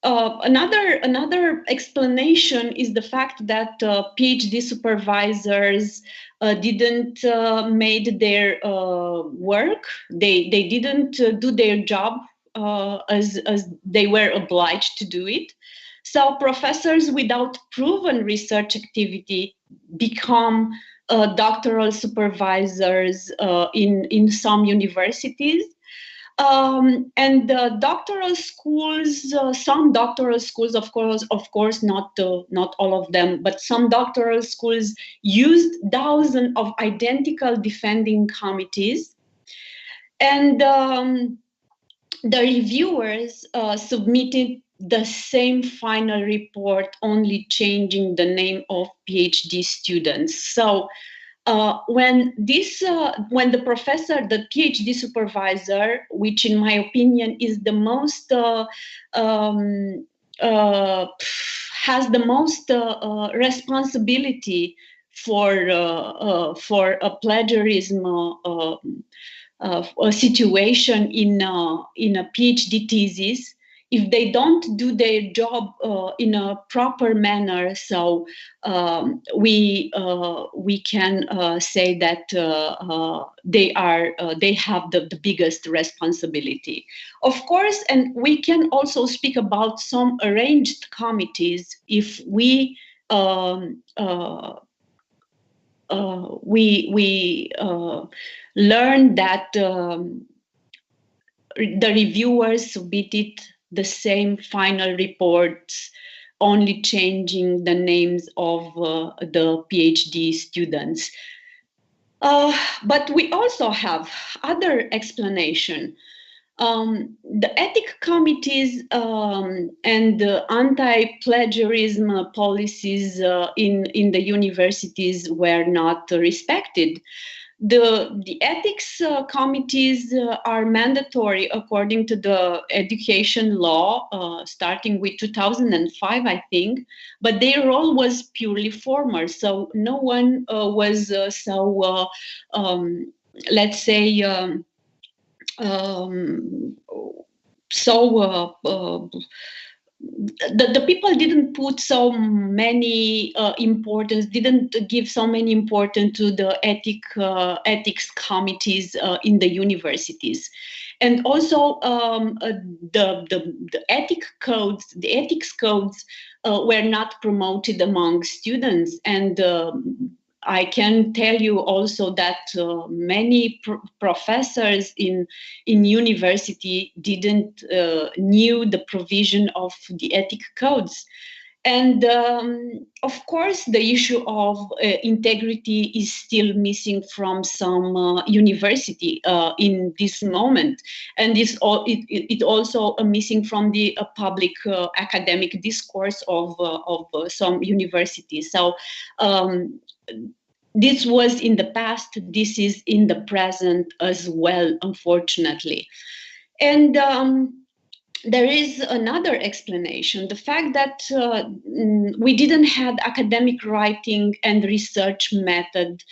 Another explanation is the fact that PhD supervisors didn't made their work. They didn't do their job as they were obliged to do it. So professors without proven research activity become doctoral supervisors in some universities. And doctoral schools, some doctoral schools, of course, not all of them, but some doctoral schools used thousands of identical defending committees, and the reviewers submitted the same final report, only changing the name of PhD students. So when the professor, the PhD supervisor, which in my opinion is the most um, has the most responsibility for a plagiarism a situation in a PhD thesis, if they don't do their job in a proper manner, so we can say that they have the biggest responsibility, of course. And we can also speak about some arranged committees. If we learn that the reviewers submitted the same final reports, only changing the names of the PhD students. But we also have other explanation. The ethic committees and the anti-plagiarism policies in the universities were not respected. The ethics committees are mandatory according to the education law, starting with 2005, I think, but their role was purely formal. So no one was let's say, the people didn't put so many importance, didn't give so many importance to the ethics committees in the universities. And also the ethics codes were not promoted among students. And I can tell you also that many professors in university didn't knew the provision of the ethic codes. And of course, the issue of integrity is still missing from some university in this moment, and it also missing from the public academic discourse of some universities. So this was in the past, this is in the present as well, unfortunately. And there is another explanation, the fact that we didn't have academic writing and research methods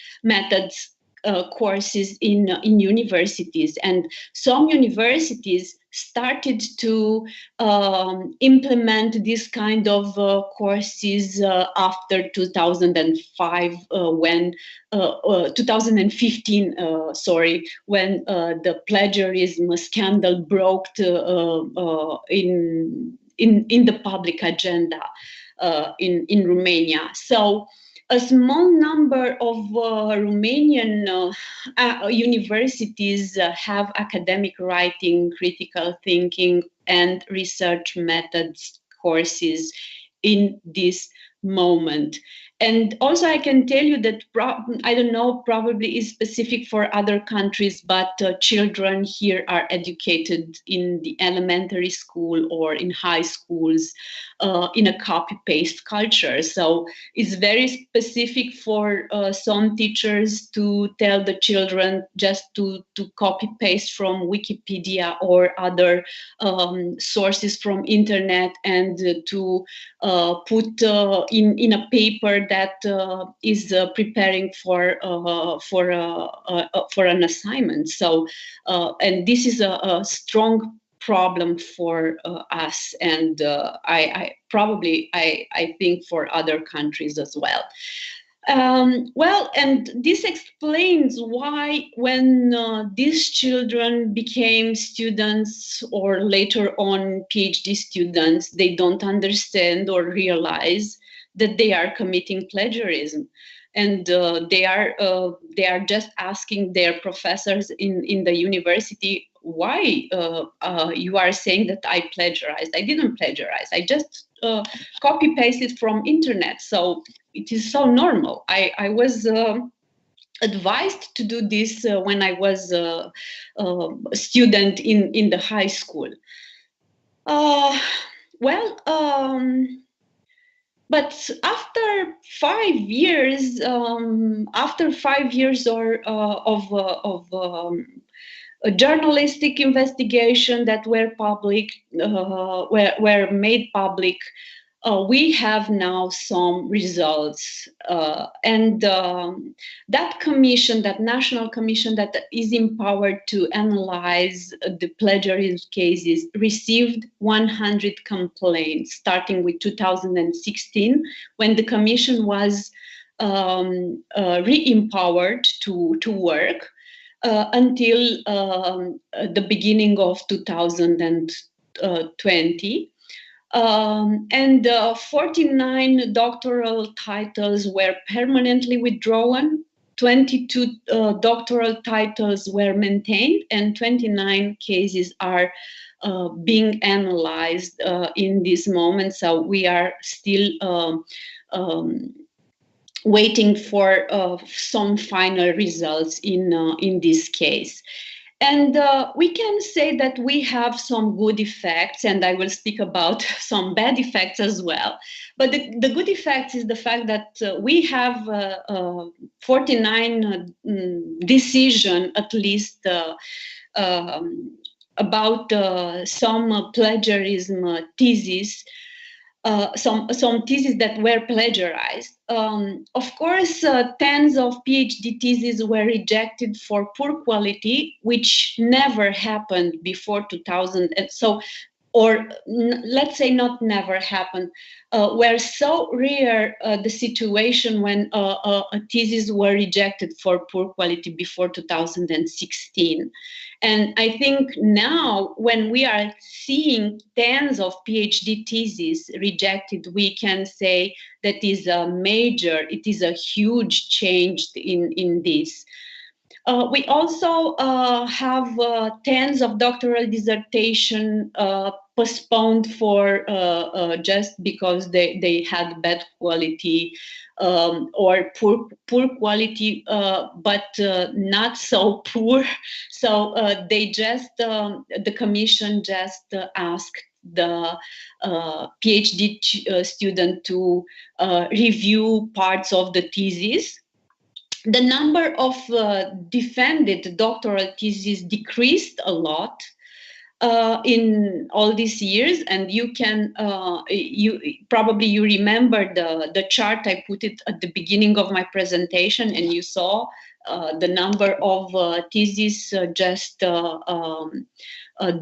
courses in universities, and some universities started to implement this kind of courses after 2005, when 2015, sorry, when the plagiarism scandal broke in the public agenda in Romania. So a small number of Romanian universities have academic writing, critical thinking, and research methods courses in this moment. And also I can tell you that, I don't know, probably is specific for other countries, but children here are educated in the elementary school or in high schools in a copy-paste culture. So it's very specific for some teachers to tell the children just to copy-paste from Wikipedia or other sources from internet, and to put in a paper that is preparing for an assignment. So, and this is a strong problem for us, and I think for other countries as well. Well, and this explains why when these children became students or later on PhD students, they don't understand or realize that they are committing plagiarism. And they are just asking their professors in the university, why you are saying that I plagiarized? I didn't plagiarize. I just copy pasted from internet. So it is so normal. I was advised to do this when I was a student in the high school. Well. But after 5 years, of a journalistic investigation that were made public, we have now some results, and that commission, that national commission that is empowered to analyze the plagiarism cases, received 100 complaints starting with 2016, when the commission was re-empowered to work, until the beginning of 2020. And 49 doctoral titles were permanently withdrawn, 22 doctoral titles were maintained, and 29 cases are being analyzed in this moment. So we are still waiting for some final results in this case. And we can say that we have some good effects, and I will speak about some bad effects as well. But the good effects is the fact that we have 49 decisions, at least, about some plagiarism theses. Some theses that were plagiarized. Of course, tens of PhD theses were rejected for poor quality, which never happened before 2000. And so, or let's say not never happened, were so rare the situation when theses were rejected for poor quality before 2016. And I think now, when we are seeing tens of PhD theses rejected, we can say that is it is a huge change in this. We also have tens of doctoral dissertation postponed for just because they had bad quality or poor quality, but not so poor. So they just the commission just asked the PhD student to review parts of the thesis. The number of defended doctoral theses decreased a lot in all these years, and you can you remember the chart I put it at the beginning of my presentation, and you saw the number of theses just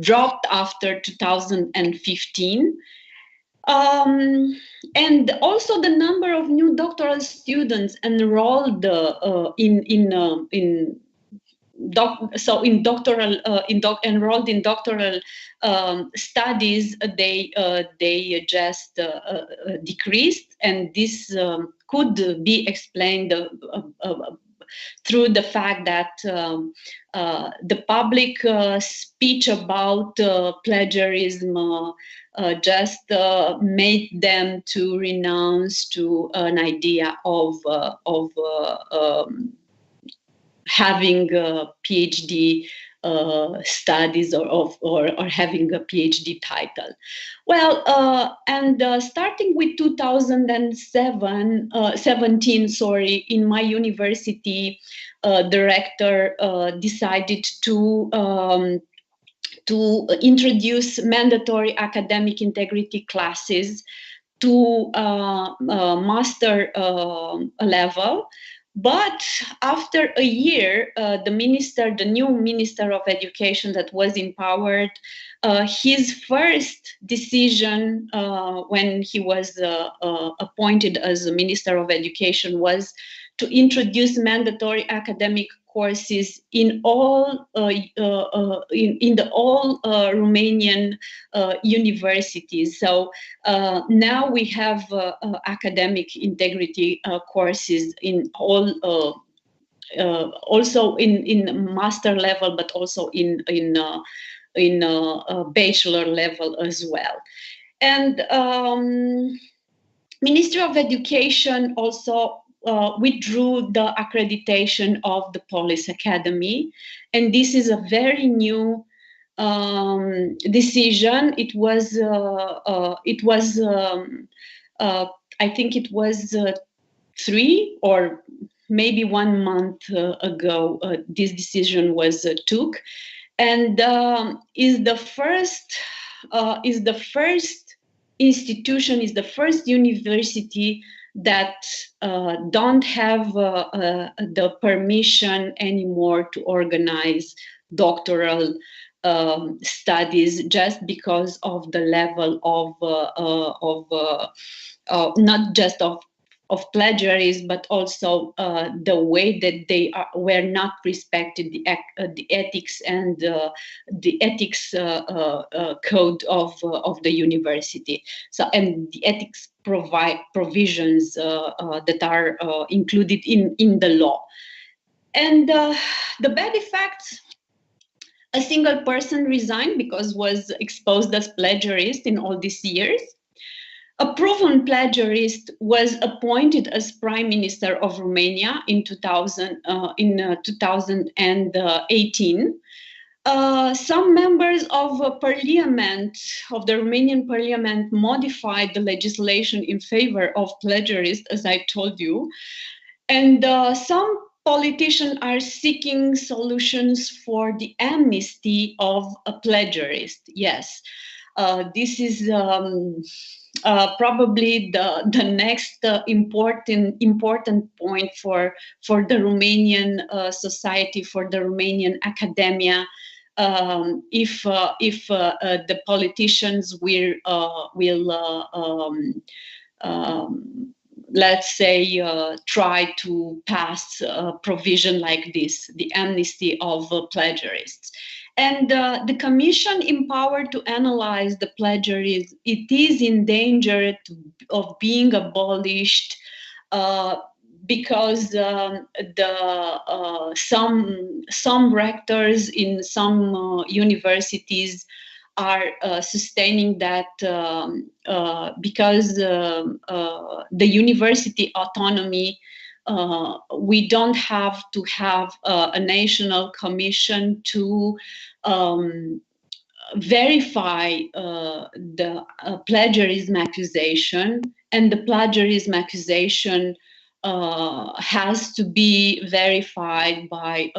dropped after 2015. And also the number of new doctoral students enrolled enrolled in doctoral studies, they just decreased, and this could be explained through the fact that the public speech about plagiarism just made them to renounce to an idea of having a PhD studies or having a PhD title. Well, and starting with 2017, in my university, director decided to introduce mandatory academic integrity classes to master level. But after a year, the new Minister of Education that was empowered, his first decision when he was appointed as a Minister of Education was to introduce mandatory academic courses in all Romanian universities. So now we have academic integrity courses in all, also in master level, but also in bachelor level as well. And Ministry of Education also withdrew the accreditation of the Police Academy, and this is a very new decision. It was I think it was 3 or maybe 1 month ago, this decision was took, and is the first institution, is the first university that don't have the permission anymore to organize doctoral studies, just because of the level of not just of plagiarism, but also the way that they were not respected, the ethics and the ethics code of the university. So, and the ethics provisions that are included in the law. And the bad effects: a single person resigned because was exposed as plagiarist in all these years. A proven plagiarist was appointed as Prime Minister of Romania in 2018. Some members of parliament, of the Romanian parliament, modified the legislation in favor of plagiarists, as I told you. And some politicians are seeking solutions for the amnesty of a plagiarist. Yes, this is probably the next important point for the Romanian society, for the Romanian academia. If the politicians will let's say try to pass a provision like this, the amnesty of plagiarists. And the commission empowered to analyze the plagiarism, it is in danger of being abolished because some rectors in some universities are sustaining that because the university autonomy, we don't have to have a national commission to verify the plagiarism accusation, and the plagiarism accusation has to be verified by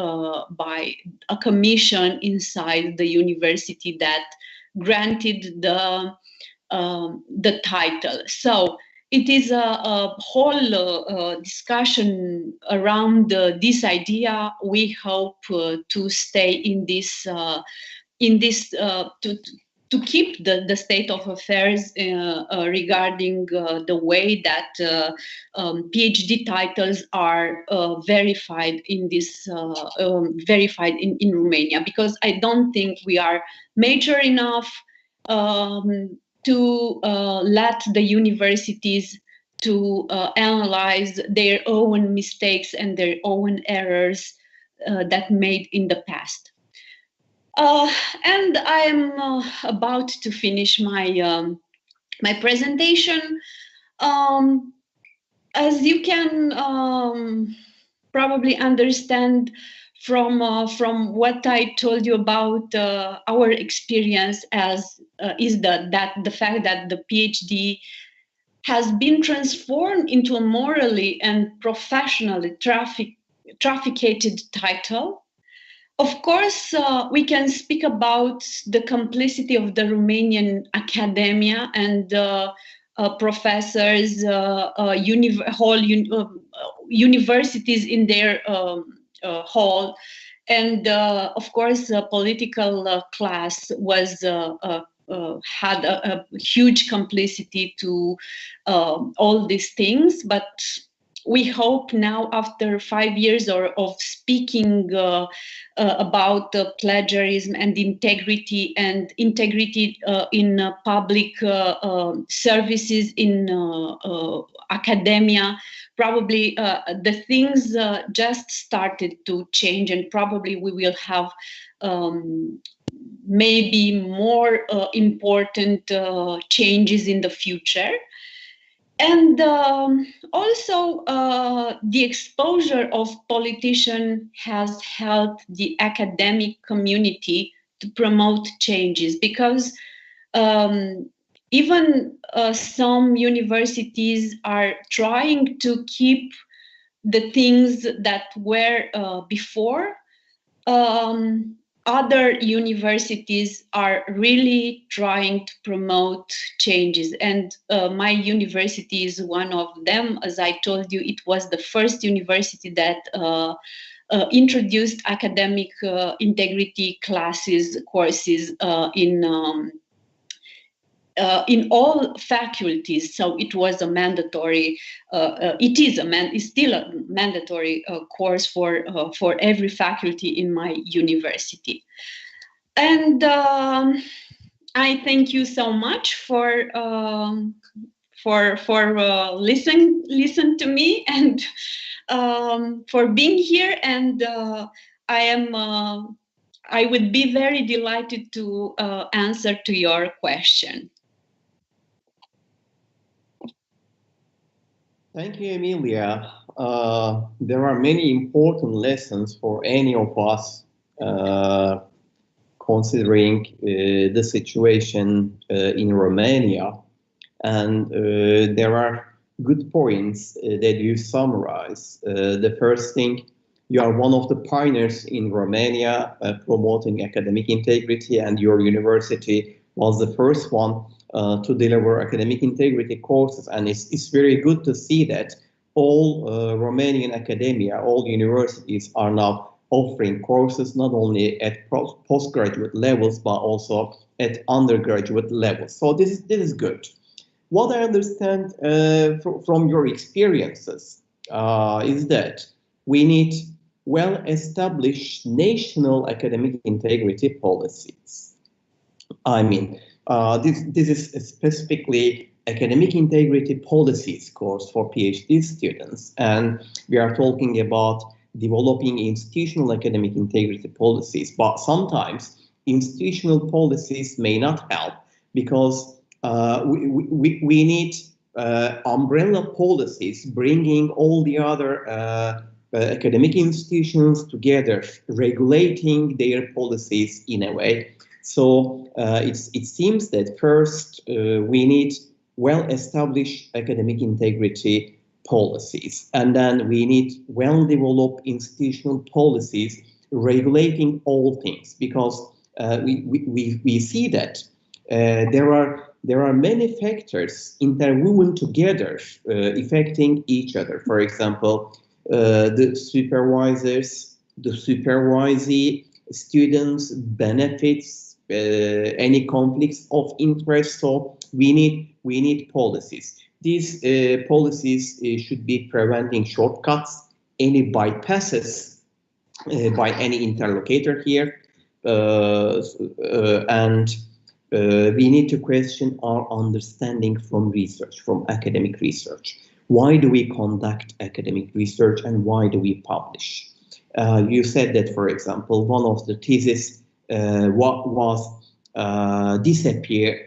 a commission inside the university that granted the title. So it is a whole discussion around this idea. We hope to stay in this to keep the state of affairs regarding the way that PhD titles are verified in this verified in Romania, because I don't think we are mature enough to let the universities to analyze their own mistakes and their own errors that made in the past. And I'm about to finish my my presentation. As you can probably understand from what I told you about our experience, as is the fact that the PhD has been transformed into a morally and professionally trafficked title. Of course, we can speak about the complicity of the Romanian academia and professors, universities in their hall, and of course, political class was had a huge complicity to all these things, but we hope now, after 5 years of speaking about plagiarism and integrity in public services in academia, probably the things just started to change, and probably we will have maybe more important changes in the future. And also the exposure of politicians has helped the academic community to promote changes, because even some universities are trying to keep the things that were before. Other universities are really trying to promote changes, and my university is one of them. As I told you, it was the first university that introduced academic integrity courses in all faculties. So it was a mandatory. It's still a mandatory course for every faculty in my university. And I thank you so much for listen to me and for being here. And I would be very delighted to answer to your question. Thank you, Emilia. There are many important lessons for any of us considering the situation in Romania. And there are good points that you summarize. The first thing, you are one of the pioneers in Romania promoting academic integrity, and your university was the first one to deliver academic integrity courses. And it's very good to see that all Romanian academia, all universities are now offering courses not only at postgraduate levels, but also at undergraduate levels. So this is good. What I understand from your experiences is that we need well-established national academic integrity policies. I mean, this is specifically academic integrity policies course for PhD students, and we are talking about developing institutional academic integrity policies. But sometimes institutional policies may not help, because we need umbrella policies bringing all the other academic institutions together, regulating their policies in a way. So it seems that first we need well-established academic integrity policies, and then we need well-developed institutional policies regulating all things, because we see that there are many factors interwoven together, affecting each other. For example, the supervisors, the supervisee, students, benefits, any conflicts of interest. So we need policies. These policies should be preventing shortcuts, any bypasses by any interlocutor here, and we need to question our understanding from research, from academic research. Why do we conduct academic research, and why do we publish? You said that, for example, one of the theses was disappear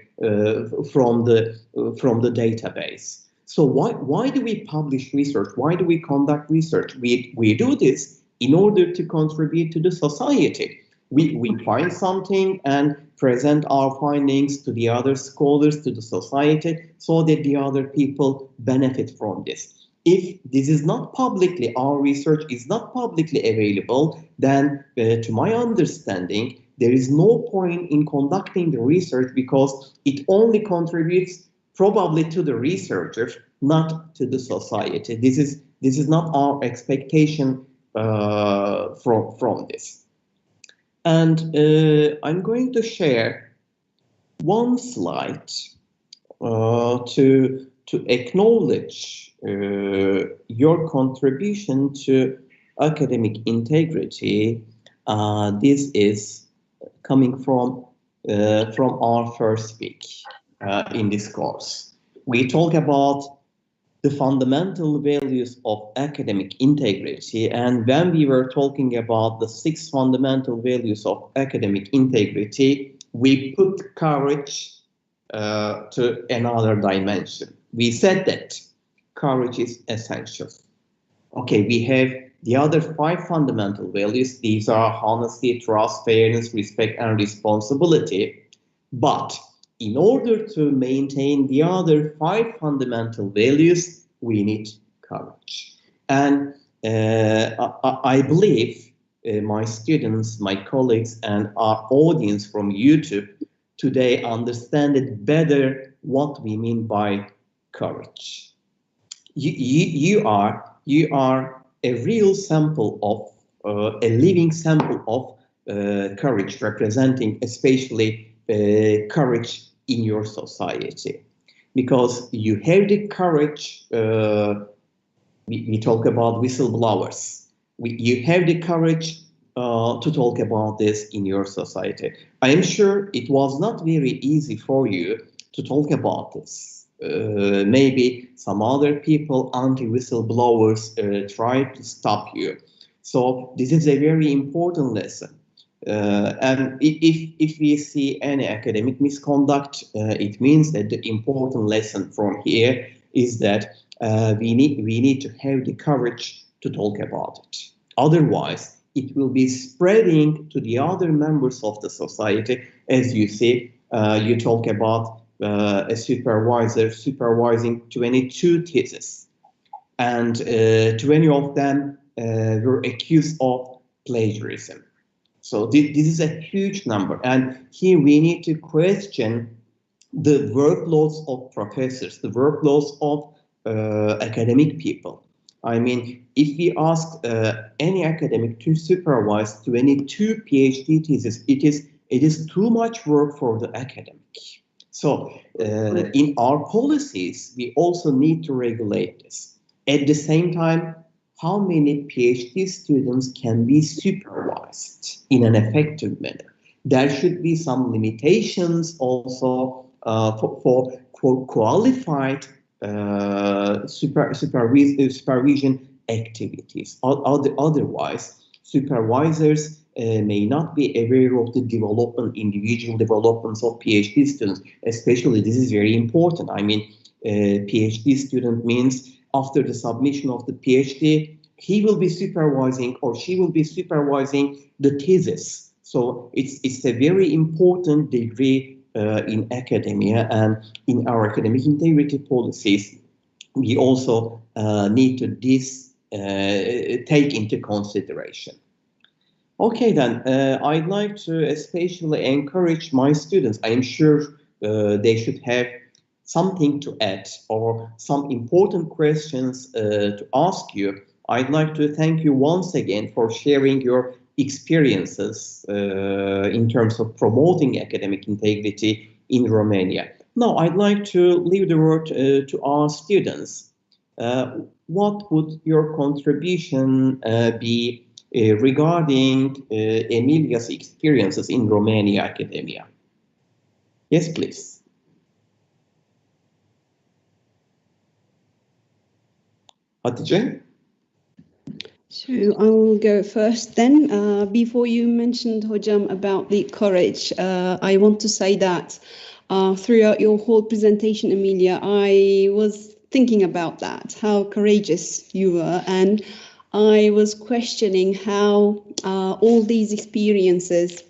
from the database. So why do we publish research? Why do we conduct research? We do this in order to contribute to the society. We find something and present our findings to the other scholars, to the society, so that the other people benefit from this. If this is not publicly, our research is not publicly available, then to my understanding, there is no point in conducting the research, because it only contributes probably to the researchers, not to the society. This is not our expectation from this. And I'm going to share one slide to acknowledge your contribution to academic integrity. This is coming from our first week in this course. We talk about the fundamental values of academic integrity, and when we were talking about the 6 fundamental values of academic integrity, we put courage to another dimension. We said that courage is essential. Okay, we have the other 5 fundamental values. These are honesty, trust, fairness, respect, and responsibility. But in order to maintain the other 5 fundamental values, we need courage. And I believe my students, my colleagues, and our audience from YouTube today understand it better what we mean by courage. You are a real sample of a living sample of courage, representing especially courage in your society, because you have the courage. We talk about whistleblowers. You have the courage to talk about this in your society. I am sure it was not very easy for you to talk about this. Maybe some other people, anti-whistleblowers, tried to stop you. So this is a very important lesson. And if we see any academic misconduct, it means that the important lesson from here is that we need to have the courage to talk about it. Otherwise, it will be spreading to the other members of the society. As you see, you talk about a supervisor supervising 22 theses, and 20 of them were accused of plagiarism. So this is a huge number, and here we need to question the workloads of professors, the workloads of academic people. I mean, if we ask any academic to supervise 22 PhD theses, it is too much work for the academic. So in our policies, we also need to regulate this. At the same time, how many PhD students can be supervised in an effective manner? There should be some limitations also for qualified supervision activities. Otherwise, supervisors may not be aware of the individual developments of PhD students. Especially, this is very important. I mean, PhD student means after the submission of the PhD, he will be supervising or she will be supervising the thesis. So it's a very important degree in academia, and in our academic integrity policies, we also need to take into consideration. Okay, then I'd like to especially encourage my students. I am sure they should have something to add or some important questions to ask you. I'd like to thank you once again for sharing your experiences in terms of promoting academic integrity in Romania. Now, I'd like to leave the word to our students. What would your contribution be regarding Emilia's experiences in Romania academia? Yes, please. Hatice? So I will go first then. Before you mentioned, Hocam, about the courage, I want to say that throughout your whole presentation, Emilia, I was thinking about that, how courageous you were. And I was questioning how all these experiences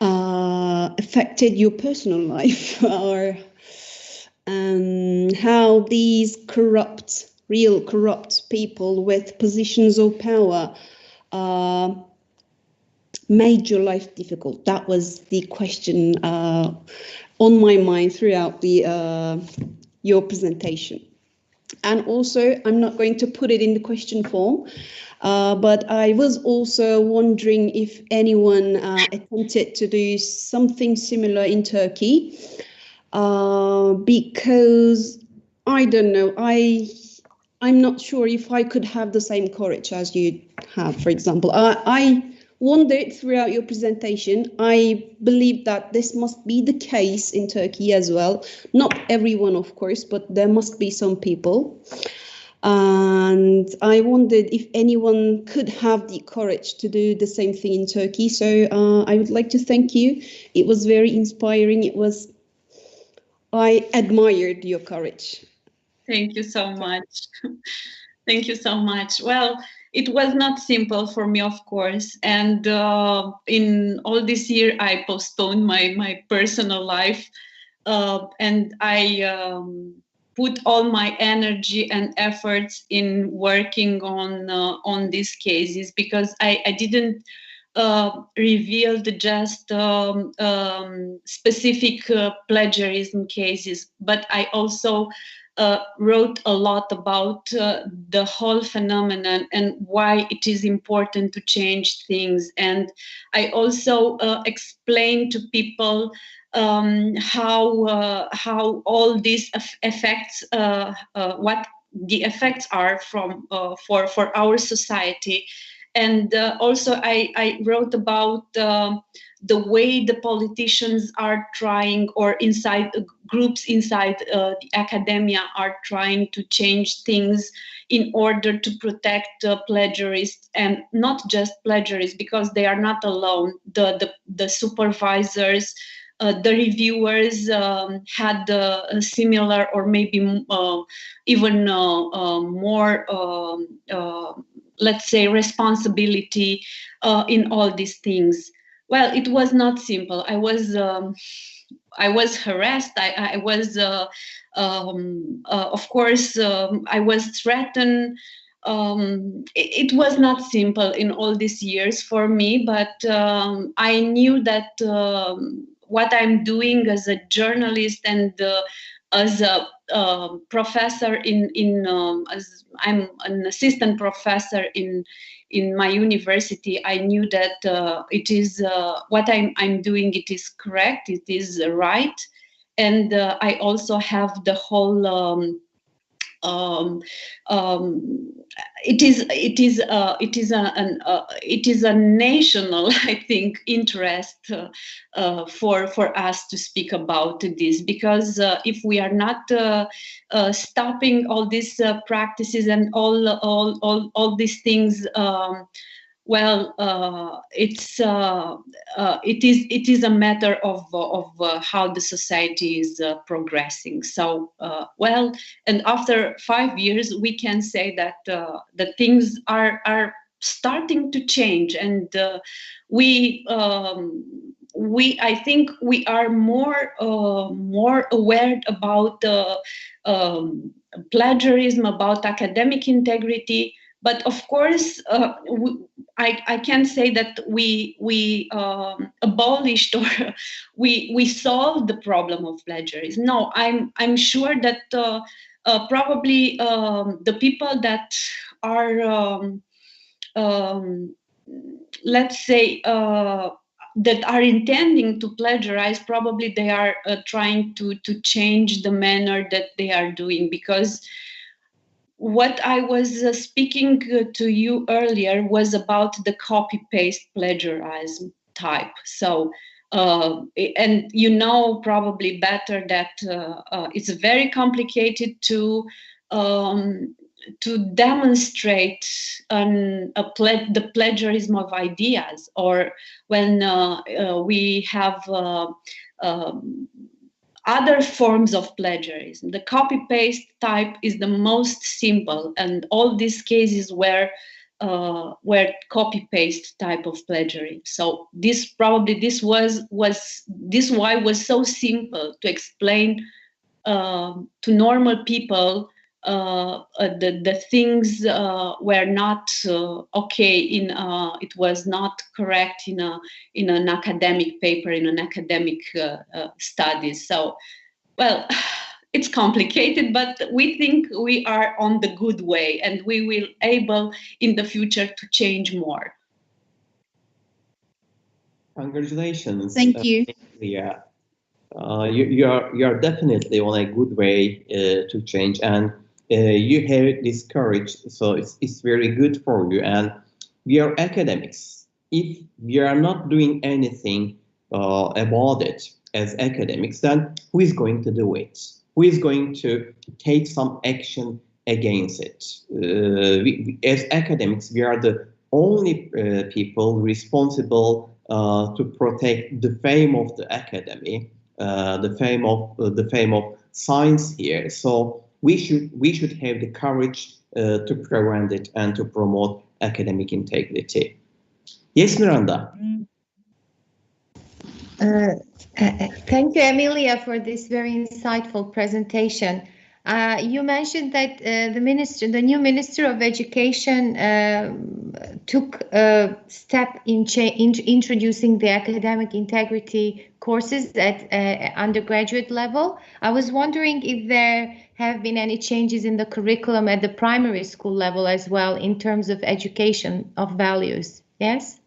affected your personal life, or how these real corrupt people with positions of power made your life difficult. That was the question on my mind throughout your presentation. And also, I'm not going to put it in the question form, but I was also wondering if anyone attempted to do something similar in Turkey, because I don't know, I'm not sure if I could have the same courage as you have, for example. I wondered throughout your presentation, I believe that this must be the case in Turkey as well. Not everyone, of course, but there must be some people. And I wondered if anyone could have the courage to do the same thing in Turkey. So I would like to thank you. It was very inspiring. I admired your courage. Thank you so much. Thank you so much. Well, it was not simple for me, of course. And in all this year, I postponed my personal life and I put all my energy and efforts in working on these cases, because I didn't reveal just specific plagiarism cases, but I also wrote a lot about the whole phenomenon and why it is important to change things. And I also explained to people how all these effects, what the effects are from for our society. And also I wrote about the way the politicians are trying, or inside groups inside the academia are trying to change things in order to protect plagiarists, and not just plagiarists, because they are not alone. The supervisors, the reviewers had a similar, or maybe even more, let's say, responsibility in all these things. Well, it was not simple. I was harassed. I was, of course, I was threatened. It was not simple in all these years for me, but I knew that what I'm doing as a journalist and as a professor as I'm an assistant professor in my university, I knew that it is what I'm doing. It is correct. It is right, and I also have the whole. It is a national, I think, interest for us to speak about this, because if we are not stopping all these practices and all these things, well, it is a matter of how the society is progressing. So, well, and after 5 years, we can say that the things are starting to change, and I think we are more aware about plagiarism, about academic integrity. But of course, I can't say that we abolished or we solved the problem of plagiarism. No, I'm sure that probably the people that are let's say that are intending to plagiarize, probably they are trying to change the manner that they are doing, because what I was speaking to you earlier was about the copy-paste plagiarism type. So, and you know probably better that it's very complicated to demonstrate the plagiarism of ideas, or when we have other forms of plagiarism. The copy-paste type is the most simple, and all these cases were copy-paste type of plagiarism. So this why was so simple to explain to normal people. The things were not okay it was not correct in an academic paper, in an academic studies. So, well, it's complicated, but we think we are on the good way, and we will able in the future to change more. Congratulations. Thank you. Yeah, you are definitely on a good way to change, and you have this courage, so it's very good for you. And we are academics. If we are not doing anything about it as academics, then who is going to do it? Who is going to take some action against it? As academics, we are the only people responsible to protect the fame of the academy, the fame of science here. So we should have the courage to prevent it and to promote academic integrity. Yes, Miranda. Thank you, Emilia, for this very insightful presentation. You mentioned that the new Minister of Education took a step in introducing the academic integrity courses at undergraduate level. I was wondering if there have been any changes in the curriculum at the primary school level as well in terms of education of values. Yes?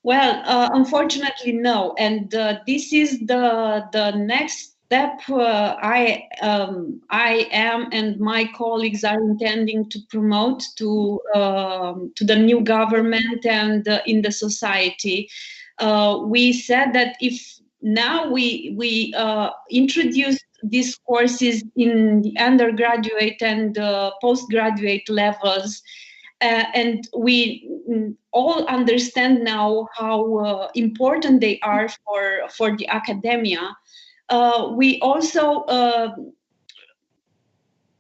Well, unfortunately, no. And this is the next step I am and my colleagues are intending to promote to the new government and in the society. We said that if now we introduce these courses in the undergraduate and postgraduate levels, and we all understand now how important they are for the academia. We also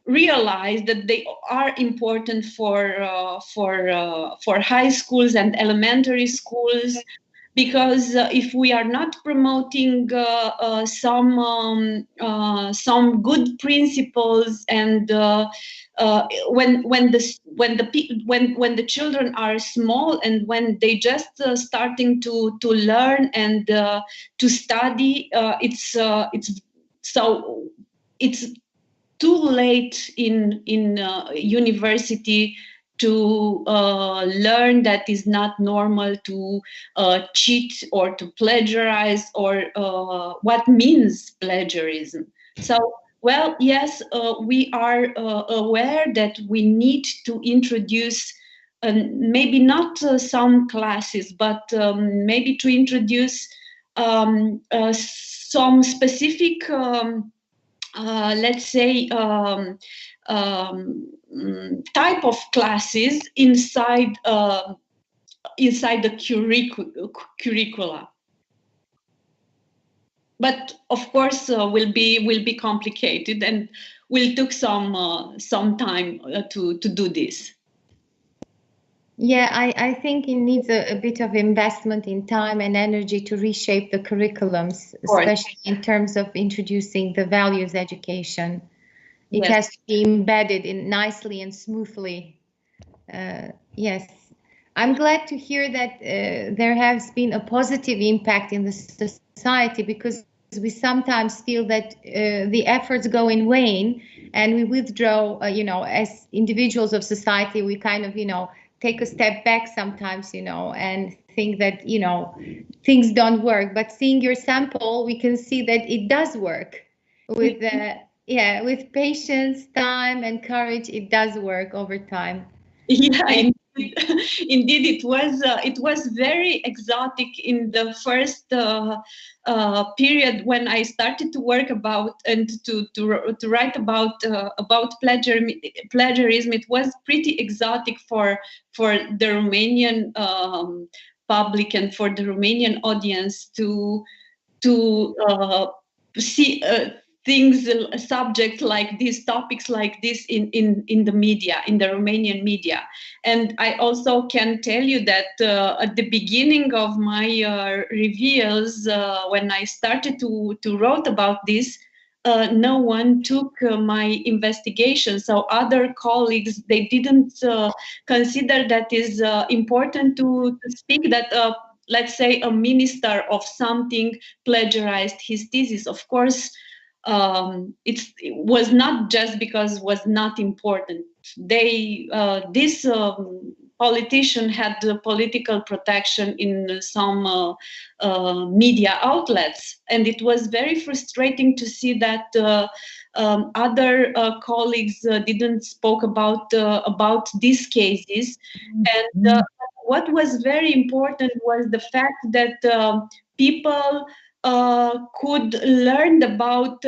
realize that they are important for high schools and elementary schools, because if we are not promoting some good principles, and when the children are small and when they just starting to learn and to study, it's too late in university to learn that is not normal to cheat or to plagiarize, or what means plagiarism. So, well, yes, we are aware that we need to introduce maybe not some classes, but maybe to introduce some specific let's say type of classes inside the curricula. But of course, will be complicated, and will take some time to do this. Yeah, I think it needs a bit of investment in time and energy to reshape the curriculums, especially in terms of introducing the values education. It has to be embedded in nicely and smoothly. Yes, I'm glad to hear that there has been a positive impact in the society, because we sometimes feel that the efforts go in vain and we withdraw, as individuals of society, we kind of, take a step back sometimes, and think that, things don't work. But seeing your sample, we can see that it does work. With with patience, time, and courage, it does work over time. Yeah, indeed, it was very exotic in the first period when I started to work about and to write about plagiarism. It was pretty exotic for the Romanian public and for the Romanian audience to see things, subjects like this, topics like this in the media, in the Romanian media. And I also can tell you that at the beginning of my reviews, when I started to write about this, no one took my investigation. So other colleagues, they didn't consider that is important to speak that let's say a minister of something plagiarized his thesis. Of course, it was not just because it was not important. This politician had political protection in some media outlets, and it was very frustrating to see that other colleagues didn't spoke about these cases. And what was very important was the fact that people could learn about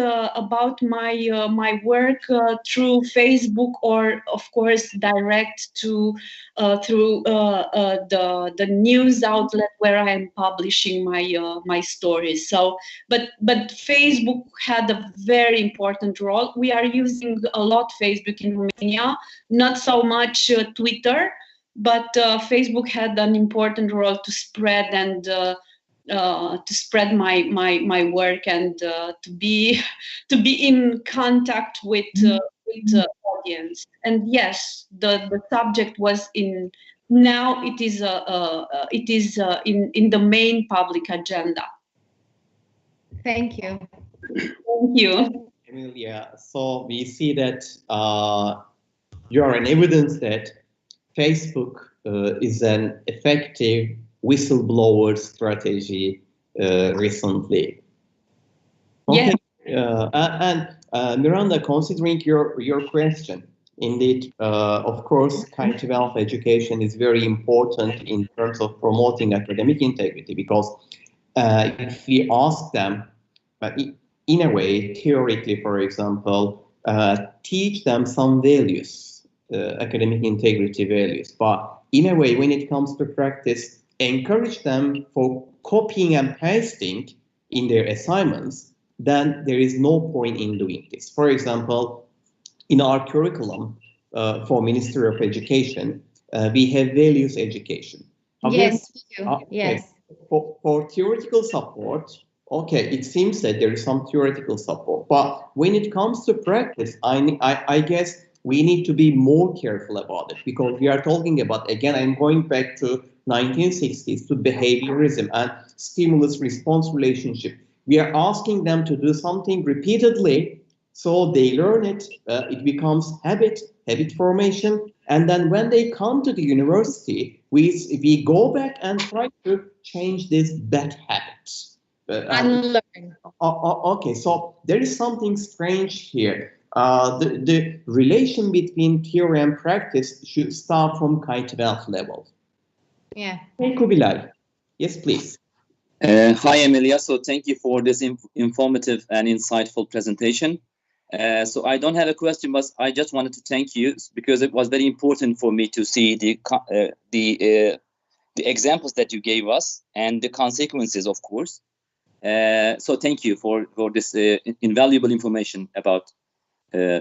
my work through Facebook, or of course direct to through the news outlet where I am publishing my stories. So, but Facebook had a very important role. We are using a lot Facebook in Romania, not so much Twitter, but Facebook had an important role to spread and spread my work and to be in contact with the audience. And yes, the subject was in. Now it is in the main public agenda. Thank you. Thank you. Emilia, so we see that you are an evidence that Facebook is an effective whistleblower strategy recently. Okay. Yeah. And Miranda, considering your question, indeed, of course, K-12 education is very important in terms of promoting academic integrity, because if we ask them, in a way, theoretically, for example, teach them some values, academic integrity values, but in a way, when it comes to practice, encourage them for copying and pasting in their assignments, then there is no point in doing this. For example, in our curriculum for Ministry of Education, we have values education. However, yes, we do. Yes. For theoretical support, okay, it seems that there is some theoretical support, but when it comes to practice, I guess we need to be more careful about it, because we are talking about, again, I'm going back to 1960s, to behaviorism and stimulus-response relationship. We are asking them to do something repeatedly, so they learn it, it becomes habit formation, and then when they come to the university, we go back and try to change this bad habits. Unlearn. Okay, so there is something strange here. The relation between theory and practice should start from K-12 level. Yeah. Hey, Kubilay. Yes, please. Hi, Emilia. So thank you for this informative and insightful presentation. So I don't have a question, but I just wanted to thank you, because it was very important for me to see the examples that you gave us and the consequences, of course. So thank you for this invaluable information about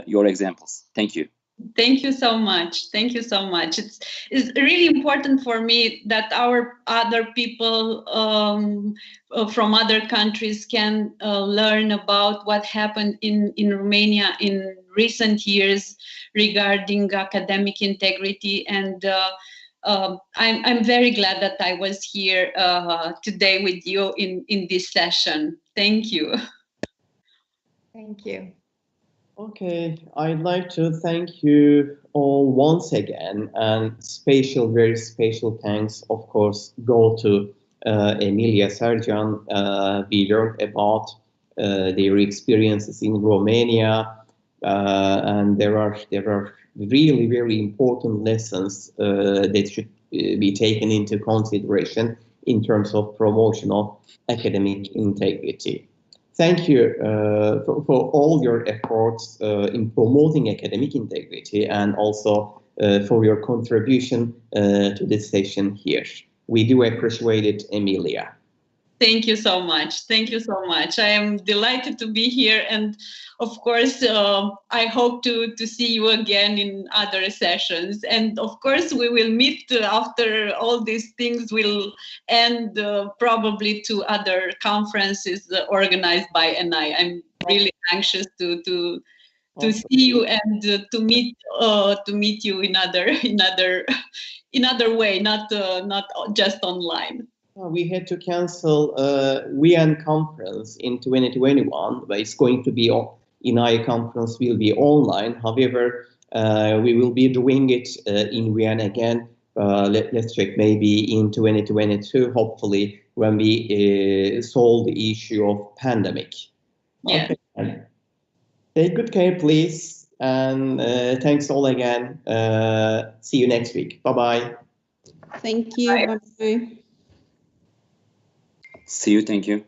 your examples. Thank you. Thank you so much. Thank you so much. It's really important for me that our other people from other countries can learn about what happened in Romania in recent years regarding academic integrity. And I'm very glad that I was here today with you in this session. Thank you. Thank you. Okay, I'd like to thank you all once again, and very special thanks, of course, go to Emilia, Sercan. We learned about their experiences in Romania, and there are really very important lessons that should be taken into consideration in terms of promotion of academic integrity. Thank you for all your efforts in promoting academic integrity, and also for your contribution to this session here. We do appreciate it, Emilia. Thank you so much. Thank you so much. I am delighted to be here, and of course, I hope to see you again in other sessions. And of course, we will meet after all these things will end, probably to other conferences organized by NI. I'm really anxious to see you and to meet you in other way, not just online. We had to cancel WIAN conference in 2021, but it's going to be NI conference will be online. However, we will be doing it in WIAN again. Let's check, maybe in 2022, hopefully, when we solve the issue of pandemic. Yeah. Okay. Take good care, please, and thanks all again. See you next week. Bye-bye. Thank you. Bye-bye. See you. Thank you.